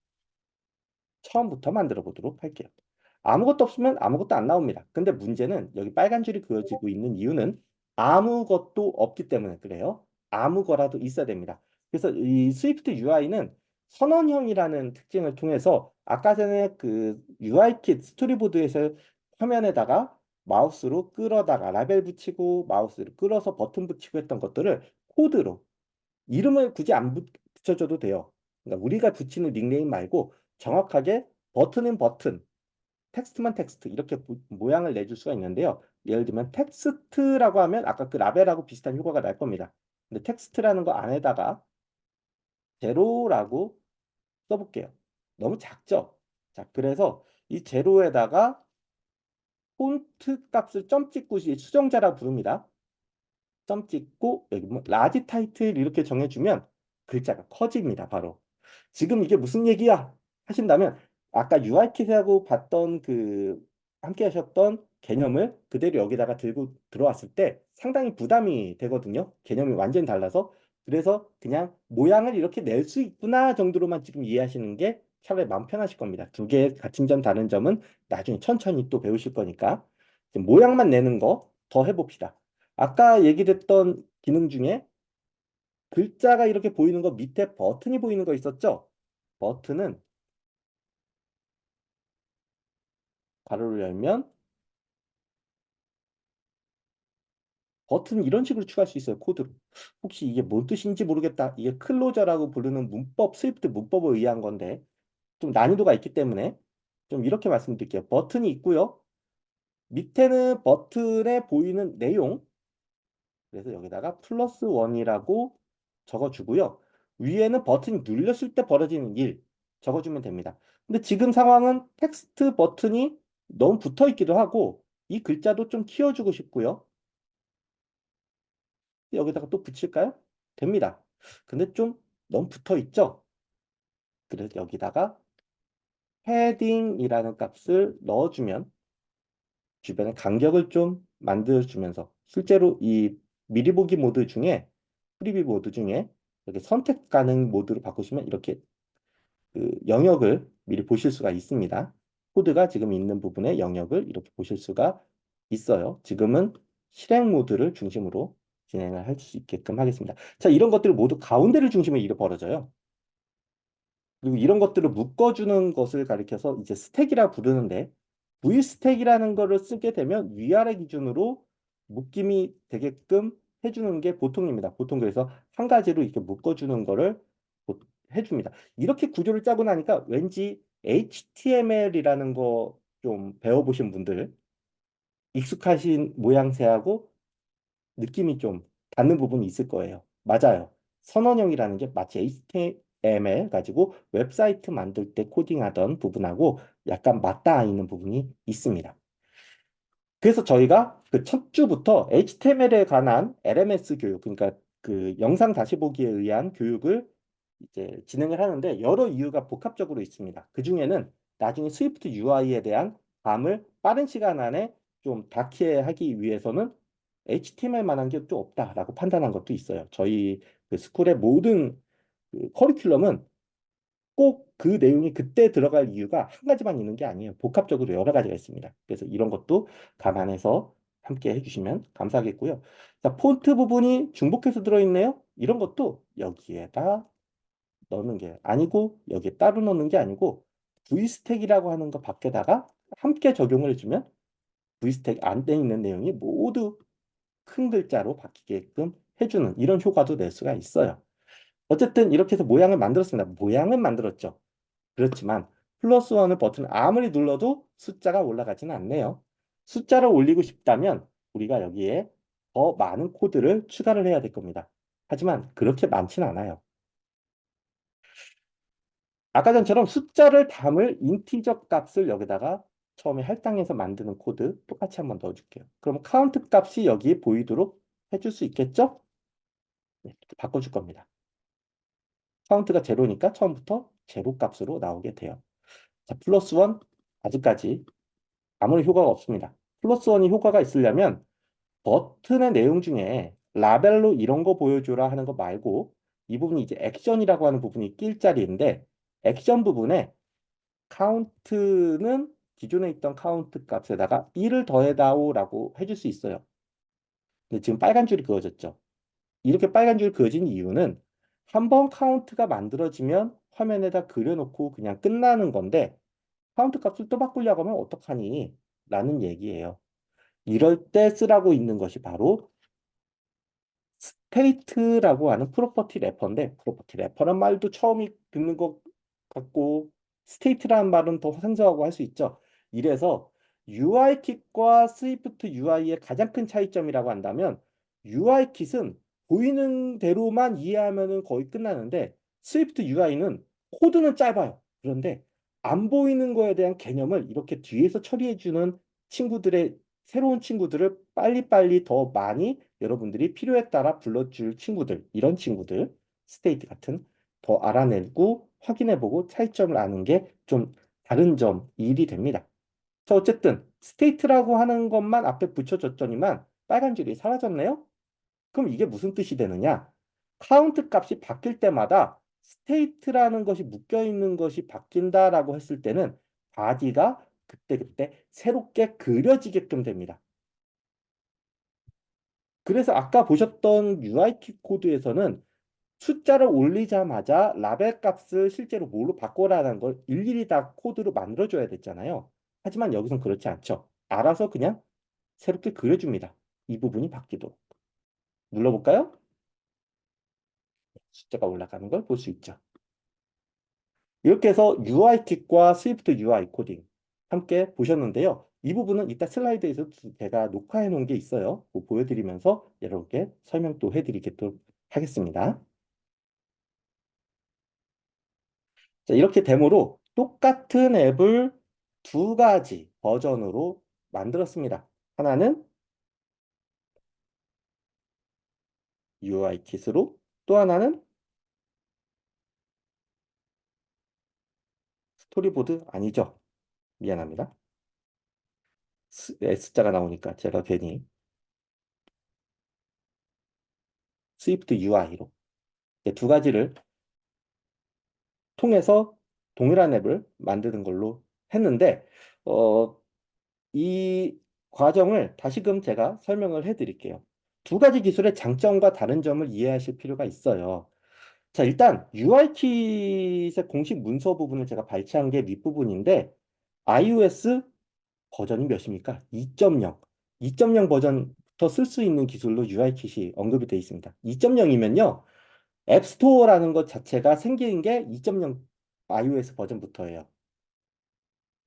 처음부터 만들어 보도록 할게요. 아무것도 없으면 아무것도 안 나옵니다. 근데 문제는 여기 빨간 줄이 그어지고 있는 이유는 아무것도 없기 때문에 그래요. 아무거라도 있어야 됩니다. 그래서 이 스위프트 UI는 선언형이라는 특징을 통해서 아까 전에 그 UI킷 스토리보드에서 화면에다가 마우스로 끌어다가 라벨 붙이고 마우스를 끌어서 버튼 붙이고 했던 것들을 코드로 이름을 굳이 안 붙여줘도 돼요. 그러니까 우리가 붙이는 닉네임 말고 정확하게 버튼은 버튼, 텍스트만 텍스트 이렇게 모양을 내줄 수가 있는데요. 예를 들면 텍스트라고 하면 아까 그 라벨하고 비슷한 효과가 날 겁니다. 근데 텍스트라는 거 안에다가 제로라고 써볼게요. 너무 작죠? 자, 그래서 이 제로에다가 폰트 값을 점 찍고 수정자라고 부릅니다. 점 찍고 여기 뭐 라지 타이틀 이렇게 정해주면 글자가 커집니다. 바로. 지금 이게 무슨 얘기야? 하신다면 아까 UI킷하고 봤던 그 함께 하셨던 개념을 그대로 여기다가 들고 들어왔을 때 상당히 부담이 되거든요. 개념이 완전히 달라서 그래서 그냥 모양을 이렇게 낼 수 있구나 정도로만 지금 이해하시는 게 차라리 마음 편하실 겁니다. 두 개의 같은 점 다른 점은 나중에 천천히 또 배우실 거니까 지금 모양만 내는 거 더 해봅시다. 아까 얘기됐던 기능 중에 글자가 이렇게 보이는 거 밑에 버튼이 보이는 거 있었죠? 버튼은 가로를 열면 버튼 이런 식으로 추가할 수 있어요. 코드로. 혹시 이게 뭔 뜻인지 모르겠다. 이게 클로저라고 부르는 문법, 스위프트 문법에 의한 건데 좀 난이도가 있기 때문에 좀 이렇게 말씀드릴게요. 버튼이 있고요. 밑에는 버튼에 보이는 내용, 그래서 여기다가 플러스 원이라고 적어주고요. 위에는 버튼이 눌렸을 때 벌어지는 일 적어주면 됩니다. 근데 지금 상황은 텍스트 버튼이 너무 붙어 있기도 하고 이 글자도 좀 키워주고 싶고요. 여기다가 또 붙일까요? 됩니다. 근데 좀 너무 붙어 있죠? 그래서 여기다가 패딩이라는 값을 넣어주면 주변에 간격을 좀 만들어주면서 실제로 이 미리 보기 모드 중에 프리뷰 모드 중에 이렇게 선택 가능 모드로 바꾸시면 이렇게 그 영역을 미리 보실 수가 있습니다. 코드가 지금 있는 부분의 영역을 이렇게 보실 수가 있어요. 지금은 실행 모드를 중심으로 진행을 할 수 있게끔 하겠습니다. 자, 이런 것들을 모두 가운데를 중심으로 이렇게 벌어져요. 그리고 이런 것들을 묶어주는 것을 가리켜서 이제 스택이라 부르는데 V 스택이라는 거를 쓰게 되면 위아래 기준으로 묶임이 되게끔 해주는 게 보통입니다. 보통 그래서 한 가지로 이렇게 묶어주는 거를 해줍니다. 이렇게 구조를 짜고 나니까 왠지 HTML이라는 거 좀 배워보신 분들 익숙하신 모양새하고 느낌이 좀 닿는 부분이 있을 거예요. 맞아요. 선원형이라는 게 마치 HTML 가지고 웹사이트 만들 때 코딩하던 부분하고 약간 맞닿아 있는 부분이 있습니다. 그래서 저희가 그 첫 주부터 HTML에 관한 LMS 교육, 그러니까 그 영상 다시 보기에 의한 교육을 이제 진행을 하는데 여러 이유가 복합적으로 있습니다. 그중에는 나중에 스위프트 UI에 대한 감을 빠른 시간 안에 좀 닿게 하기 위해서는 HTML만한 게 또 없다라고 판단한 것도 있어요. 저희 그 스쿨의 모든 그 커리큘럼은 꼭 그 내용이 그때 들어갈 이유가 한 가지만 있는 게 아니에요. 복합적으로 여러 가지가 있습니다. 그래서 이런 것도 감안해서 함께 해주시면 감사하겠고요. 자, 폰트 부분이 중복해서 들어있네요. 이런 것도 여기에다 넣는 게 아니고 여기에 따로 넣는 게 아니고 V스택이라고 하는 거 밖에다가 함께 적용을 해주면 V스택 안에 있는 내용이 모두 큰 글자로 바뀌게끔 해주는 이런 효과도 낼 수가 있어요. 어쨌든 이렇게 해서 모양을 만들었습니다. 모양은 만들었죠. 그렇지만 플러스 원을 버튼을 아무리 눌러도 숫자가 올라가지는 않네요. 숫자를 올리고 싶다면 우리가 여기에 더 많은 코드를 추가를 해야 될 겁니다. 하지만 그렇게 많지는 않아요. 아까 전처럼 숫자를 담을 인티저 값을 여기다가 처음에 할당해서 만드는 코드 똑같이 한번 넣어줄게요. 그럼 카운트 값이 여기에 보이도록 해줄 수 있겠죠? 네, 이렇게 바꿔줄 겁니다. 카운트가 제로니까 처음부터 제로 값으로 나오게 돼요. 자, 플러스 원 아직까지 아무리 효과가 없습니다. 플러스 원이 효과가 있으려면 버튼의 내용 중에 라벨로 이런 거 보여줘라 하는 거 말고 이 부분이 이제 액션이라고 하는 부분이 낄 자리인데 액션 부분에 카운트는 기존에 있던 카운트 값에다가 1을 더해다오라고 해줄 수 있어요. 근데 지금 빨간 줄이 그어졌죠. 이렇게 빨간 줄이 그어진 이유는 한 번 카운트가 만들어지면 화면에다 그려놓고 그냥 끝나는 건데 카운트 값을 또 바꾸려고 하면 어떡하니? 라는 얘기예요. 이럴 때 쓰라고 있는 것이 바로 스테이트라고 하는 프로퍼티 래퍼인데 프로퍼티 래퍼란 말도 처음 듣는 것 같고 스테이트라는 말은 더 생소하고 할 수 있죠. 이래서 UIKit과 스위프트 UI의 가장 큰 차이점이라고 한다면 UIKit은 보이는 대로만 이해하면 거의 끝나는데 스위프트 UI는 코드는 짧아요. 그런데 안 보이는 거에 대한 개념을 이렇게 뒤에서 처리해주는 친구들의 새로운 친구들을 빨리빨리 더 많이 여러분들이 필요에 따라 불러줄 친구들, 이런 친구들, 스테이트 같은 더 알아내고 확인해보고 차이점을 아는 게 좀 다른 점, 일이 됩니다. 자, 어쨌든 스테이트라고 하는 것만 앞에 붙여줬더니만 빨간 줄이 사라졌네요? 그럼 이게 무슨 뜻이 되느냐? 카운트 값이 바뀔 때마다 스테이트라는 것이 묶여 있는 것이 바뀐다라고 했을 때는 바디가 그때그때 새롭게 그려지게끔 됩니다. 그래서 아까 보셨던 UIT 코드에서는 숫자를 올리자마자 라벨 값을 실제로 뭘로 바꿔라는 걸 일일이 다 코드로 만들어줘야 됐잖아요. 하지만 여기선 그렇지 않죠. 알아서 그냥 새롭게 그려줍니다. 이 부분이 바뀌도록. 눌러볼까요? 숫자가 올라가는 걸 볼 수 있죠. 이렇게 해서 UIKit과 스위프트 UI 코딩 함께 보셨는데요. 이 부분은 이따 슬라이드에서 제가 녹화해 놓은 게 있어요. 그거 보여드리면서 여러분께 설명 또 해드리도록 하겠습니다. 자, 이렇게 데모로 똑같은 앱을 두 가지 버전으로 만들었습니다. 하나는 UIKit으로 또 하나는 스토리보드 아니죠. 미안합니다. S자가 나오니까 제가 괜히 스위프트 UI로 두 가지를 통해서 동일한 앱을 만드는 걸로 했는데 어, 이 과정을 다시금 제가 설명을 해드릴게요. 두 가지 기술의 장점과 다른 점을 이해하실 필요가 있어요. 자, 일단 UIKit의 공식 문서 부분을 제가 발췌한 게 윗부분인데 iOS 버전이 몇입니까? 2.0. 2.0 버전부터 쓸 수 있는 기술로 UIKit이 언급이 되어 있습니다. 2.0이면요. 앱스토어라는 것 자체가 생긴 게 2.0 iOS 버전부터예요.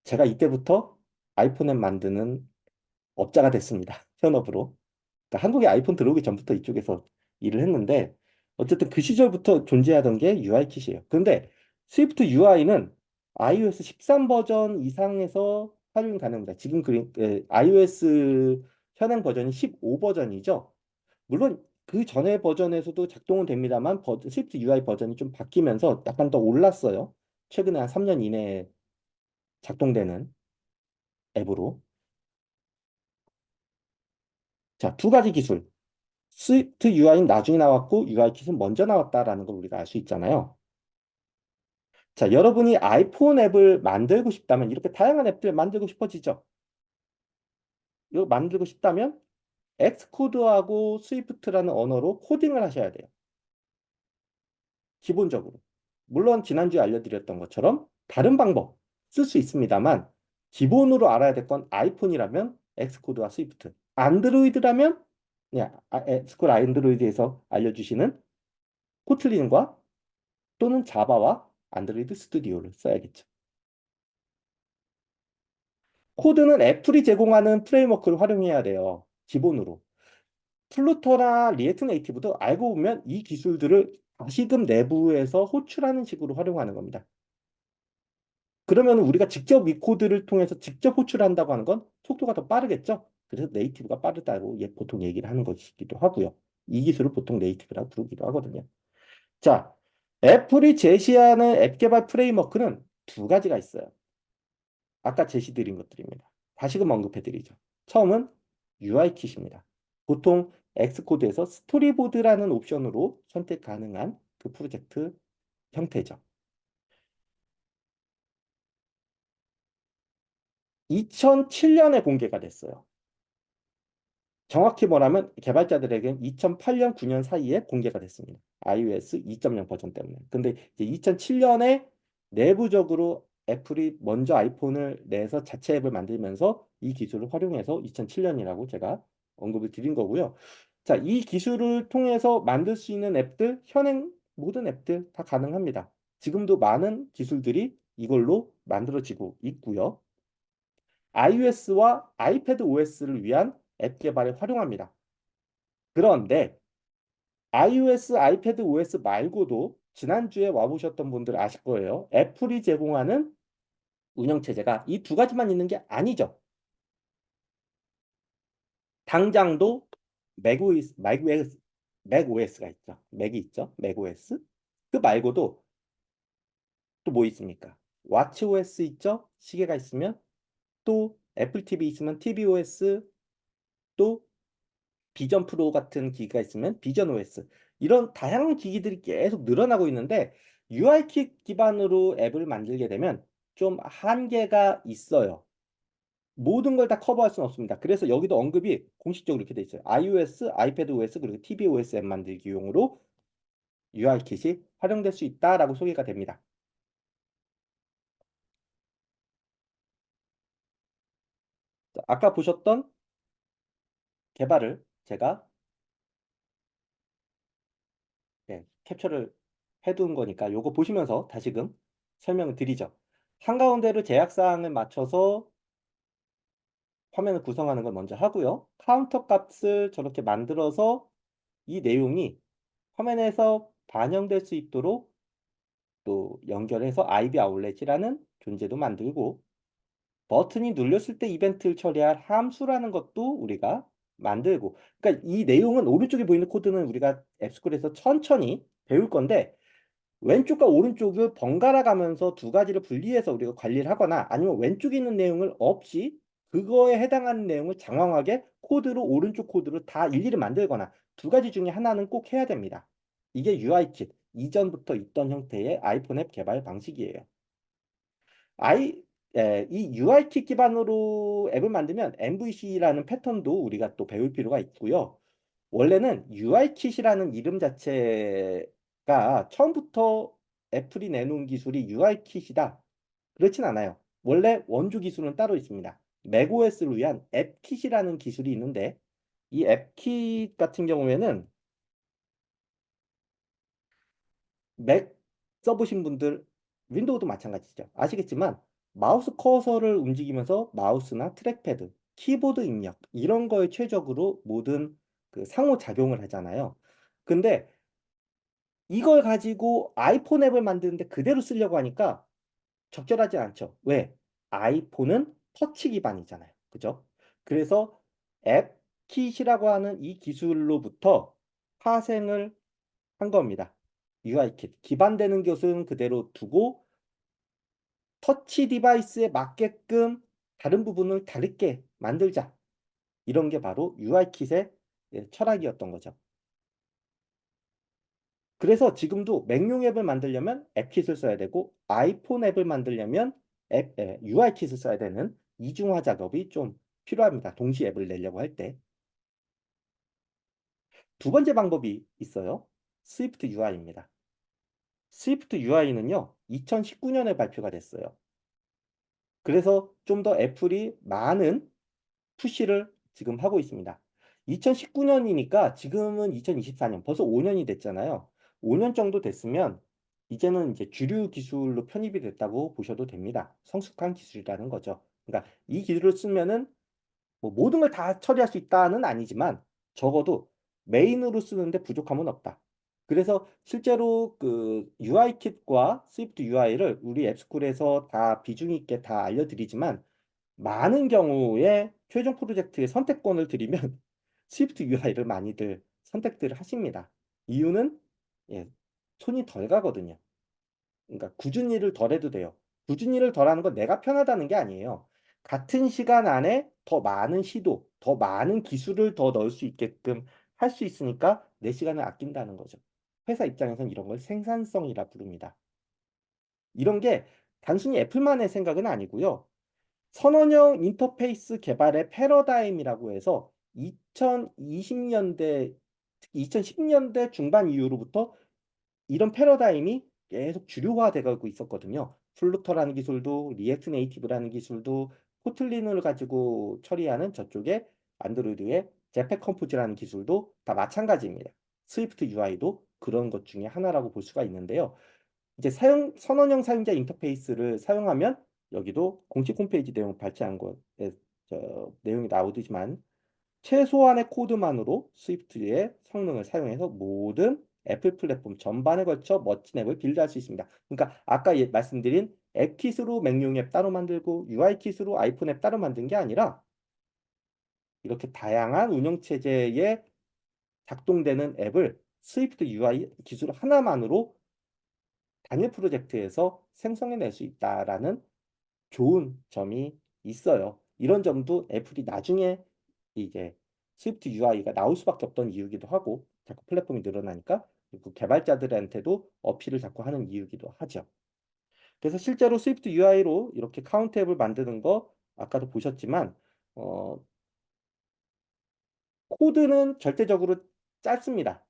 제가 이때부터 아이폰 앱 만드는 업자가 됐습니다. 현업으로. 그러니까 한국에 아이폰 들어오기 전부터 이쪽에서 일을 했는데 어쨌든 그 시절부터 존재하던 게 UIKit이에요. 그런데 스위프트 UI는 iOS 13 버전 이상에서 활용이 가능합니다. 지금 iOS 현행 버전이 15 버전이죠. 물론 그 전에 버전에서도 작동은 됩니다만 스위프트 UI 버전이 좀 바뀌면서 약간 더 올랐어요. 최근에 한 3년 이내에 작동되는 앱으로. 자, 두 가지 기술. 스위프트 UI는 나중에 나왔고 UIKit은 먼저 나왔다라는 걸 우리가 알 수 있잖아요. 자, 여러분이 아이폰 앱을 만들고 싶다면 이렇게 다양한 앱들 만들고 싶어지죠. 이거 만들고 싶다면 엑스코드하고 스위프트라는 언어로 코딩을 하셔야 돼요. 기본적으로. 물론 지난주에 알려드렸던 것처럼 다른 방법 쓸 수 있습니다만 기본으로 알아야 될 건 아이폰이라면 엑스코드와 스위프트. 안드로이드라면 엑스코드 안드로이드에서 알려주시는 코틀린과 또는 자바와 안드로이드 스튜디오를 써야겠죠. 코드는 애플이 제공하는 프레임워크를 활용해야 돼요. 기본으로. 플루터나 리액트 네이티브도 알고 보면 이 기술들을 다시금 내부에서 호출하는 식으로 활용하는 겁니다. 그러면 우리가 직접 이 코드를 통해서 직접 호출한다고 하는 건 속도가 더 빠르겠죠? 그래서 네이티브가 빠르다고 보통 얘기를 하는 것이기도 하고요. 이 기술을 보통 네이티브라고 부르기도 하거든요. 자, 애플이 제시하는 앱 개발 프레임워크는 두 가지가 있어요. 아까 제시드린 것들입니다. 다시금 언급해드리죠. 처음은 UIKit입니다. 보통 엑스코드에서 스토리보드라는 옵션으로 선택 가능한 그 프로젝트 형태죠. 2007년에 공개가 됐어요. 정확히 말하면 개발자들에겐 2008년, 9년 사이에 공개가 됐습니다. iOS 2.0 버전 때문에. 근데 이제 2007년에 내부적으로 애플이 먼저 아이폰을 내서 자체 앱을 만들면서 이 기술을 활용해서 2007년이라고 제가 언급을 드린 거고요. 자, 이 기술을 통해서 만들 수 있는 앱들, 현행 모든 앱들 다 가능합니다. 지금도 많은 기술들이 이걸로 만들어지고 있고요. iOS와 아이패드 OS를 위한 앱 개발에 활용합니다. 그런데 iOS, 아이패드 OS 말고도 지난주에 와보셨던 분들 아실 거예요. 애플이 제공하는 운영체제가 이 두 가지만 있는 게 아니죠. 당장도 맥OS, 맥OS가 있죠. 맥이 있죠. 맥OS. 그 말고도 또 뭐 있습니까? 왓치OS 있죠. 시계가 있으면 또 애플 TV 있으면 tvOS 또 비전 프로 같은 기기가 있으면 비전 OS 이런 다양한 기기들이 계속 늘어나고 있는데 UIKit 기반으로 앱을 만들게 되면 좀 한계가 있어요. 모든 걸 다 커버할 수는 없습니다. 그래서 여기도 언급이 공식적으로 이렇게 돼 있어요. iOS, iPadOS 그리고 tvOS 앱 만들기용으로 UIKit이 활용될 수 있다라고 소개가 됩니다. 자, 아까 보셨던 개발을 제가 캡처를 해둔 거니까 요거 보시면서 다시금 설명을 드리죠. 한가운데로 제약사항을 맞춰서 화면을 구성하는 걸 먼저 하고요. 카운터 값을 저렇게 만들어서 이 내용이 화면에서 반영될 수 있도록 또 연결해서 IB 아울렛이라는 존재도 만들고 버튼이 눌렸을 때 이벤트를 처리할 함수라는 것도 우리가 만들고 그러니까 이 내용은 오른쪽에 보이는 코드는 우리가 앱스쿨에서 천천히 배울 건데 왼쪽과 오른쪽을 번갈아 가면서 두 가지를 분리해서 우리가 관리를 하거나 아니면 왼쪽에 있는 내용을 없이 그거에 해당하는 내용을 장황하게 코드로 오른쪽 코드로 다 일일이 만들거나 두 가지 중에 하나는 꼭 해야 됩니다. 이게 UIKit 이전부터 있던 형태의 아이폰 앱 개발 방식이에요. 아이, 이 UIKit 기반으로 앱을 만들면 MVC라는 패턴도 우리가 또 배울 필요가 있고요. 원래는 UIKit이라는 이름 자체가 처음부터 애플이 내놓은 기술이 UIKit이다. 그렇진 않아요. 원래 원조 기술은 따로 있습니다. 맥OS를 위한 앱킷이라는 기술이 있는데 이 앱킷 같은 경우에는 맥 써보신 분들 윈도우도 마찬가지죠. 아시겠지만 마우스 커서를 움직이면서 마우스나 트랙패드, 키보드 입력 이런 거에 최적으로 모든 그 상호작용을 하잖아요. 근데 이걸 가지고 아이폰 앱을 만드는데 그대로 쓰려고 하니까 적절하지 않죠. 왜? 아이폰은 터치 기반이잖아요. 그죠? 그래서 앱 킷이라고 하는 이 기술로부터 파생을 한 겁니다. UIKit. 기반되는 것은 그대로 두고 터치 디바이스에 맞게끔 다른 부분을 다르게 만들자. 이런 게 바로 UIKit의 철학이었던 거죠. 그래서 지금도 맥용 앱을 만들려면 앱킷을 써야 되고 아이폰 앱을 만들려면 UIKit을 써야 되는 이중화 작업이 좀 필요합니다. 동시 앱을 내려고 할 때. 두 번째 방법이 있어요. 스위프트 UI입니다. 스위프트 UI는요, 2019년에 발표가 됐어요. 그래서 좀 더 애플이 많은 푸시를 지금 하고 있습니다. 2019년이니까 지금은 2024년, 벌써 5년이 됐잖아요. 5년 정도 됐으면 이제는 이제 주류 기술로 편입이 됐다고 보셔도 됩니다. 성숙한 기술이라는 거죠. 그러니까 이 기술을 쓰면은 뭐 모든 걸 다 처리할 수 있다는 아니지만 적어도 메인으로 쓰는데 부족함은 없다. 그래서 실제로 그 UIKit과 스위프트 UI를 우리 앱스쿨에서 다 비중 있게 다 알려드리지만 많은 경우에 최종 프로젝트의 선택권을 드리면 스위프트 UI를 많이들 선택들을 하십니다. 이유는 예, 손이 덜 가거든요. 그러니까 굳은 일을 덜 해도 돼요. 굳은 일을 덜 하는 건 내가 편하다는 게 아니에요. 같은 시간 안에 더 많은 시도, 더 많은 기술을 더 넣을 수 있게끔 할 수 있으니까 내 시간을 아낀다는 거죠. 회사 입장에서는 이런 걸 생산성이라 부릅니다. 이런 게 단순히 애플만의 생각은 아니고요. 선원형 인터페이스 개발의 패러다임이라고 해서 2020년대, 특히 2010년대 중반 이후로부터 이런 패러다임이 계속 주류화돼 가고 있었거든요. 플루터라는 기술도 리액트 네이티브라는 기술도 코틀린을 가지고 처리하는 저쪽에 안드로이드의 제팩 컴포즈라는 기술도 다 마찬가지입니다. 스위프트 UI도 그런 것 중에 하나라고 볼 수가 있는데요. 이제 선언형 사용자 인터페이스를 사용하면 여기도 공식 홈페이지 내용 발췌한 것에 내용이 나오지만 최소한의 코드만으로 스위프트의 성능을 사용해서 모든 애플 플랫폼 전반에 걸쳐 멋진 앱을 빌드할 수 있습니다. 그러니까 아까 말씀드린 앱킷으로 맥용 앱 따로 만들고 UI킷으로 아이폰 앱 따로 만든 게 아니라 이렇게 다양한 운영체제에 작동되는 앱을 스위프트 UI 기술 하나만으로 단일 프로젝트에서 생성해낼 수 있다라는 좋은 점이 있어요. 이런 점도 애플이 나중에 이제 스위프트 UI가 나올 수밖에 없던 이유기도 하고 자꾸 플랫폼이 늘어나니까 그리고 개발자들한테도 어필을 자꾸 하는 이유기도 하죠. 그래서 실제로 스위프트 UI로 이렇게 카운트 앱을 만드는 거 아까도 보셨지만 어, 코드는 절대적으로 짧습니다.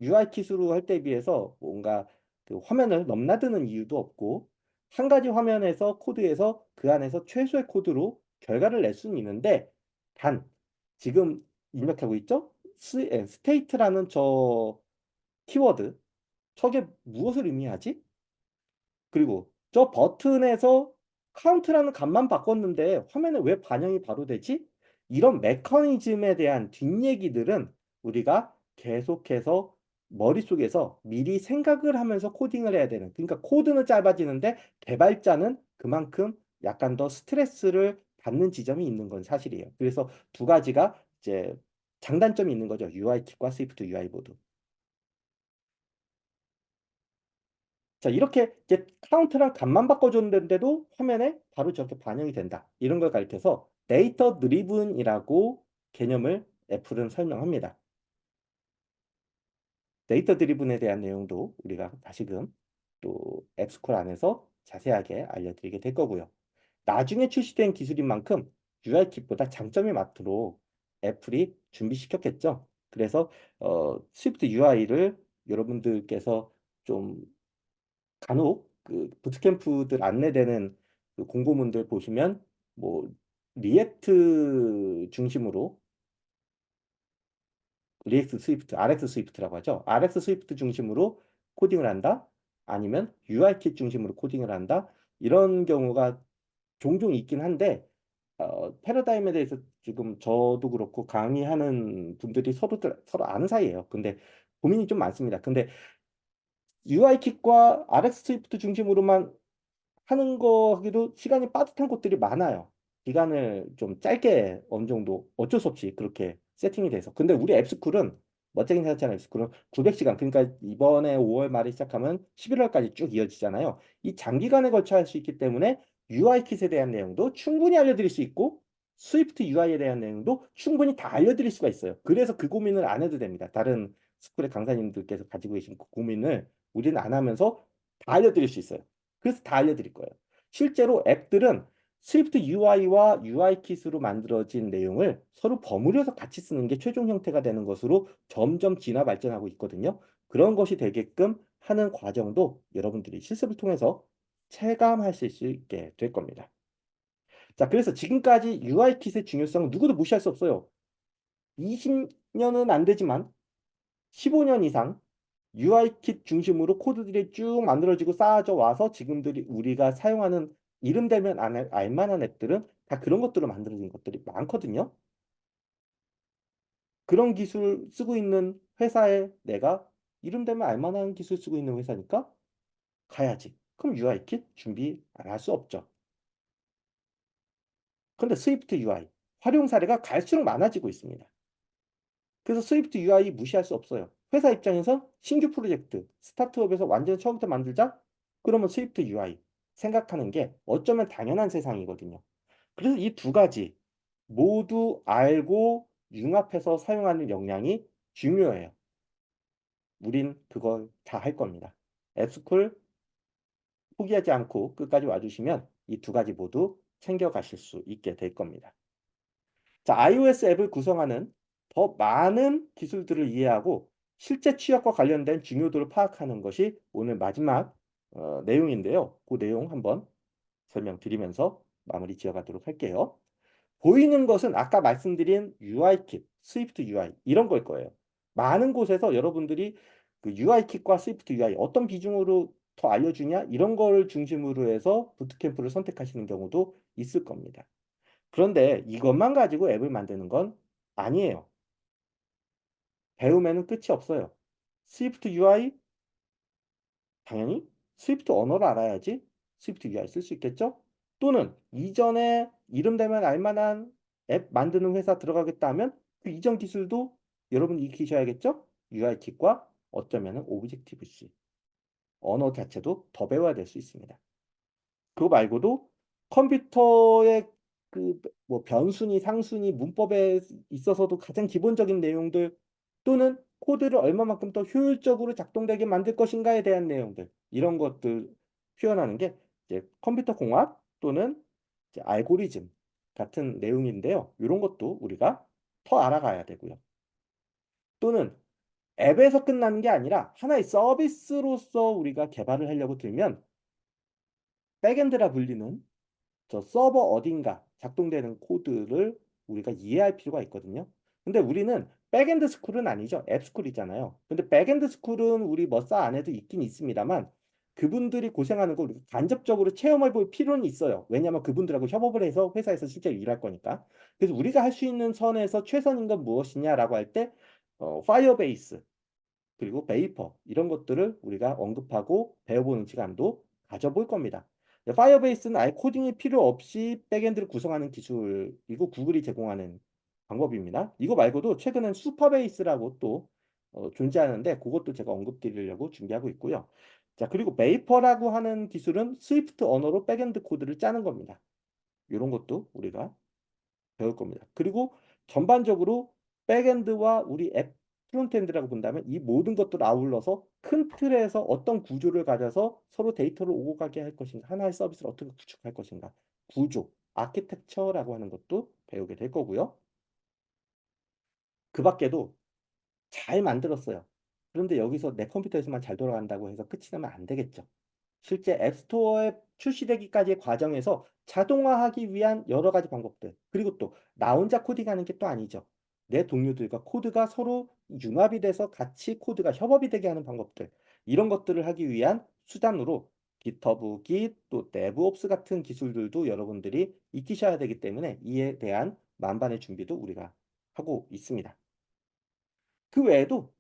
UI 킷으로 할 때에 비해서 뭔가 그 화면을 넘나드는 이유도 없고 한 가지 화면에서 코드에서 그 안에서 최소의 코드로 결과를 낼 수는 있는데 단 지금 입력하고 있죠? 스테이트라는 저 키워드 저게 무엇을 의미하지? 그리고 저 버튼에서 카운트라는 값만 바꿨는데 화면에 왜 반영이 바로 되지? 이런 메커니즘에 대한 뒷얘기들은 우리가 계속해서 머릿속에서 미리 생각을 하면서 코딩을 해야 되는. 그러니까 코드는 짧아지는데 개발자는 그만큼 약간 더 스트레스를 받는 지점이 있는 건 사실이에요. 그래서 두 가지가 이제 장단점이 있는 거죠. UI킷과 스위프트 UI 모두. 자, 이렇게 이제 카운트랑 값만 바꿔줬는데도 화면에 바로 저렇게 반영이 된다. 이런 걸 가리켜서 데이터 드리븐이라고 개념을 애플은 설명합니다. 데이터 드리븐에 대한 내용도 우리가 다시금 또 앱스쿨 안에서 자세하게 알려드리게 될 거고요. 나중에 출시된 기술인 만큼 UIKit보다 장점이 많도록 애플이 준비시켰겠죠. 그래서 스위프트 UI를 여러분들께서 좀 간혹 그 부트캠프들 안내되는 그 공고문들 보시면 뭐 리액트 중심으로 리액트 스위프트, RX 스위프트라고 하죠. RX 스위프트 중심으로 코딩을 한다. 아니면 UIKit 중심으로 코딩을 한다. 이런 경우가 종종 있긴 한데 패러다임에 대해서 지금 저도 그렇고 강의하는 분들이 서로 아는 사이예요. 근데 고민이 좀 많습니다. 근데 UIKit과 RX 스위프트 중심으로만 하는 거 하기도 시간이 빠듯한 곳들이 많아요. 기간을 좀 짧게 어느 정도 어쩔 수 없이 그렇게 세팅이 돼서. 근데 우리 앱스쿨은 멋지게 생각하는 앱스쿨은 900시간. 그러니까 이번에 5월 말에 시작하면 11월까지 쭉 이어지잖아요. 이 장기간에 걸쳐 할 수 있기 때문에 UIkit에 대한 내용도 충분히 알려드릴 수 있고 스위프트 UI에 대한 내용도 충분히 다 알려드릴 수가 있어요. 그래서 그 고민을 안 해도 됩니다. 다른 스쿨의 강사님들께서 가지고 계신 그 고민을 우리는 안 하면서 다 알려드릴 수 있어요. 그래서 다 알려드릴 거예요. 실제로 앱들은 스위프트 UI와 UI킷으로 만들어진 내용을 서로 버무려서 같이 쓰는 게 최종 형태가 되는 것으로 점점 진화 발전하고 있거든요. 그런 것이 되게끔 하는 과정도 여러분들이 실습을 통해서 체감하실 수 있게 될 겁니다. 자, 그래서 지금까지 UI킷의 중요성은 누구도 무시할 수 없어요. 20년은 안 되지만 15년 이상 UI킷 중심으로 코드들이 쭉 만들어지고 쌓아져 와서 지금들이 우리가 사용하는 이름 되면 알만한 앱들은 다 그런 것들로 만들어진 것들이 많거든요. 그런 기술 쓰고 있는 회사에 내가 이름 되면 알만한 기술 쓰고 있는 회사니까 가야지. 그럼 UI킷 준비 안 할 수 없죠. 근데 스위프트 UI 활용 사례가 갈수록 많아지고 있습니다. 그래서 스위프트 UI 무시할 수 없어요. 회사 입장에서 신규 프로젝트, 스타트업에서 완전히 처음부터 만들자? 그러면 스위프트 UI 생각하는 게 어쩌면 당연한 세상이거든요. 그래서 이 두 가지 모두 알고 융합해서 사용하는 역량이 중요해요. 우린 그걸 다 할 겁니다. 앱스쿨 포기하지 않고 끝까지 와주시면 이 두 가지 모두 챙겨가실 수 있게 될 겁니다. 자, iOS 앱을 구성하는 더 많은 기술들을 이해하고 실제 취업과 관련된 중요도를 파악하는 것이 오늘 마지막 내용인데요. 그 내용 한번 설명드리면서 마무리 지어가도록 할게요. 보이는 것은 아까 말씀드린 UIKit, 스위프트 UI 이런 걸 거예요. 많은 곳에서 여러분들이 그 UIKit과 스위프트 UI 어떤 비중으로 더 알려주냐 이런 걸 중심으로 해서 부트캠프를 선택하시는 경우도 있을 겁니다. 그런데 이것만 가지고 앱을 만드는 건 아니에요. 배움에는 끝이 없어요. 스위프트 UI 당연히 스위프트 언어를 알아야지 스위프트 UI 쓸 수 있겠죠? 또는 이전에 이름 되면 알만한 앱 만드는 회사 들어가겠다 하면 그 이전 기술도 여러분 익히셔야겠죠? UIKit과 어쩌면 오브젝티브-C 언어 자체도 더 배워야 될 수 있습니다. 그거 말고도 컴퓨터의 그 뭐 변순위, 상순위, 문법에 있어서도 가장 기본적인 내용들 또는 코드를 얼마만큼 더 효율적으로 작동되게 만들 것인가에 대한 내용들 이런 것들 표현하는 게 이제 컴퓨터 공학 또는 이제 알고리즘 같은 내용인데요. 이런 것도 우리가 더 알아가야 되고요. 또는 앱에서 끝나는 게 아니라 하나의 서비스로서 우리가 개발을 하려고 들면 백엔드라 불리는 저 서버 어딘가 작동되는 코드를 우리가 이해할 필요가 있거든요. 근데 우리는 백엔드 스쿨은 아니죠. 앱 스쿨이잖아요. 근데 백엔드 스쿨은 우리 머싸 안에도 있긴 있습니다만 그분들이 고생하는 걸 우리가 간접적으로 체험해 볼 필요는 있어요. 왜냐하면 그분들하고 협업을 해서 회사에서 실제로 일할 거니까. 그래서 우리가 할 수 있는 선에서 최선인 건 무엇이냐라고 할 때 파이어베이스 그리고 베이퍼 이런 것들을 우리가 언급하고 배워보는 시간도 가져볼 겁니다. 파이어베이스는 아예 코딩이 필요 없이 백엔드를 구성하는 기술이고 구글이 제공하는 방법입니다. 이거 말고도 최근엔 슈퍼베이스라고 또 존재하는데 그것도 제가 언급드리려고 준비하고 있고요. 자, 그리고 베이퍼라고 하는 기술은 스위프트 언어로 백엔드 코드를 짜는 겁니다. 이런 것도 우리가 배울 겁니다. 그리고 전반적으로 백엔드와 우리 앱 프론트엔드라고 본다면 이 모든 것들을 아울러서 큰 틀에서 어떤 구조를 가져서 서로 데이터를 오고 가게 할 것인가, 하나의 서비스를 어떻게 구축할 것인가, 구조, 아키텍처라고 하는 것도 배우게 될 거고요. 그 밖에도 잘 만들었어요. 그런데 여기서 내 컴퓨터에서만 잘 돌아간다고 해서 끝이 나면 안 되겠죠. 실제 앱스토어에 출시되기까지의 과정에서 자동화하기 위한 여러 가지 방법들, 그리고 또 나 혼자 코딩하는 게 또 아니죠. 내 동료들과 코드가 서로 융합이 돼서 같이 코드가 협업이 되게 하는 방법들, 이런 것들을 하기 위한 수단으로 GitHub, Git, 또 DevOps 같은 기술들도 여러분들이 익히셔야 되기 때문에 이에 대한 만반의 준비도 우리가 하고 있습니다. 그 외에도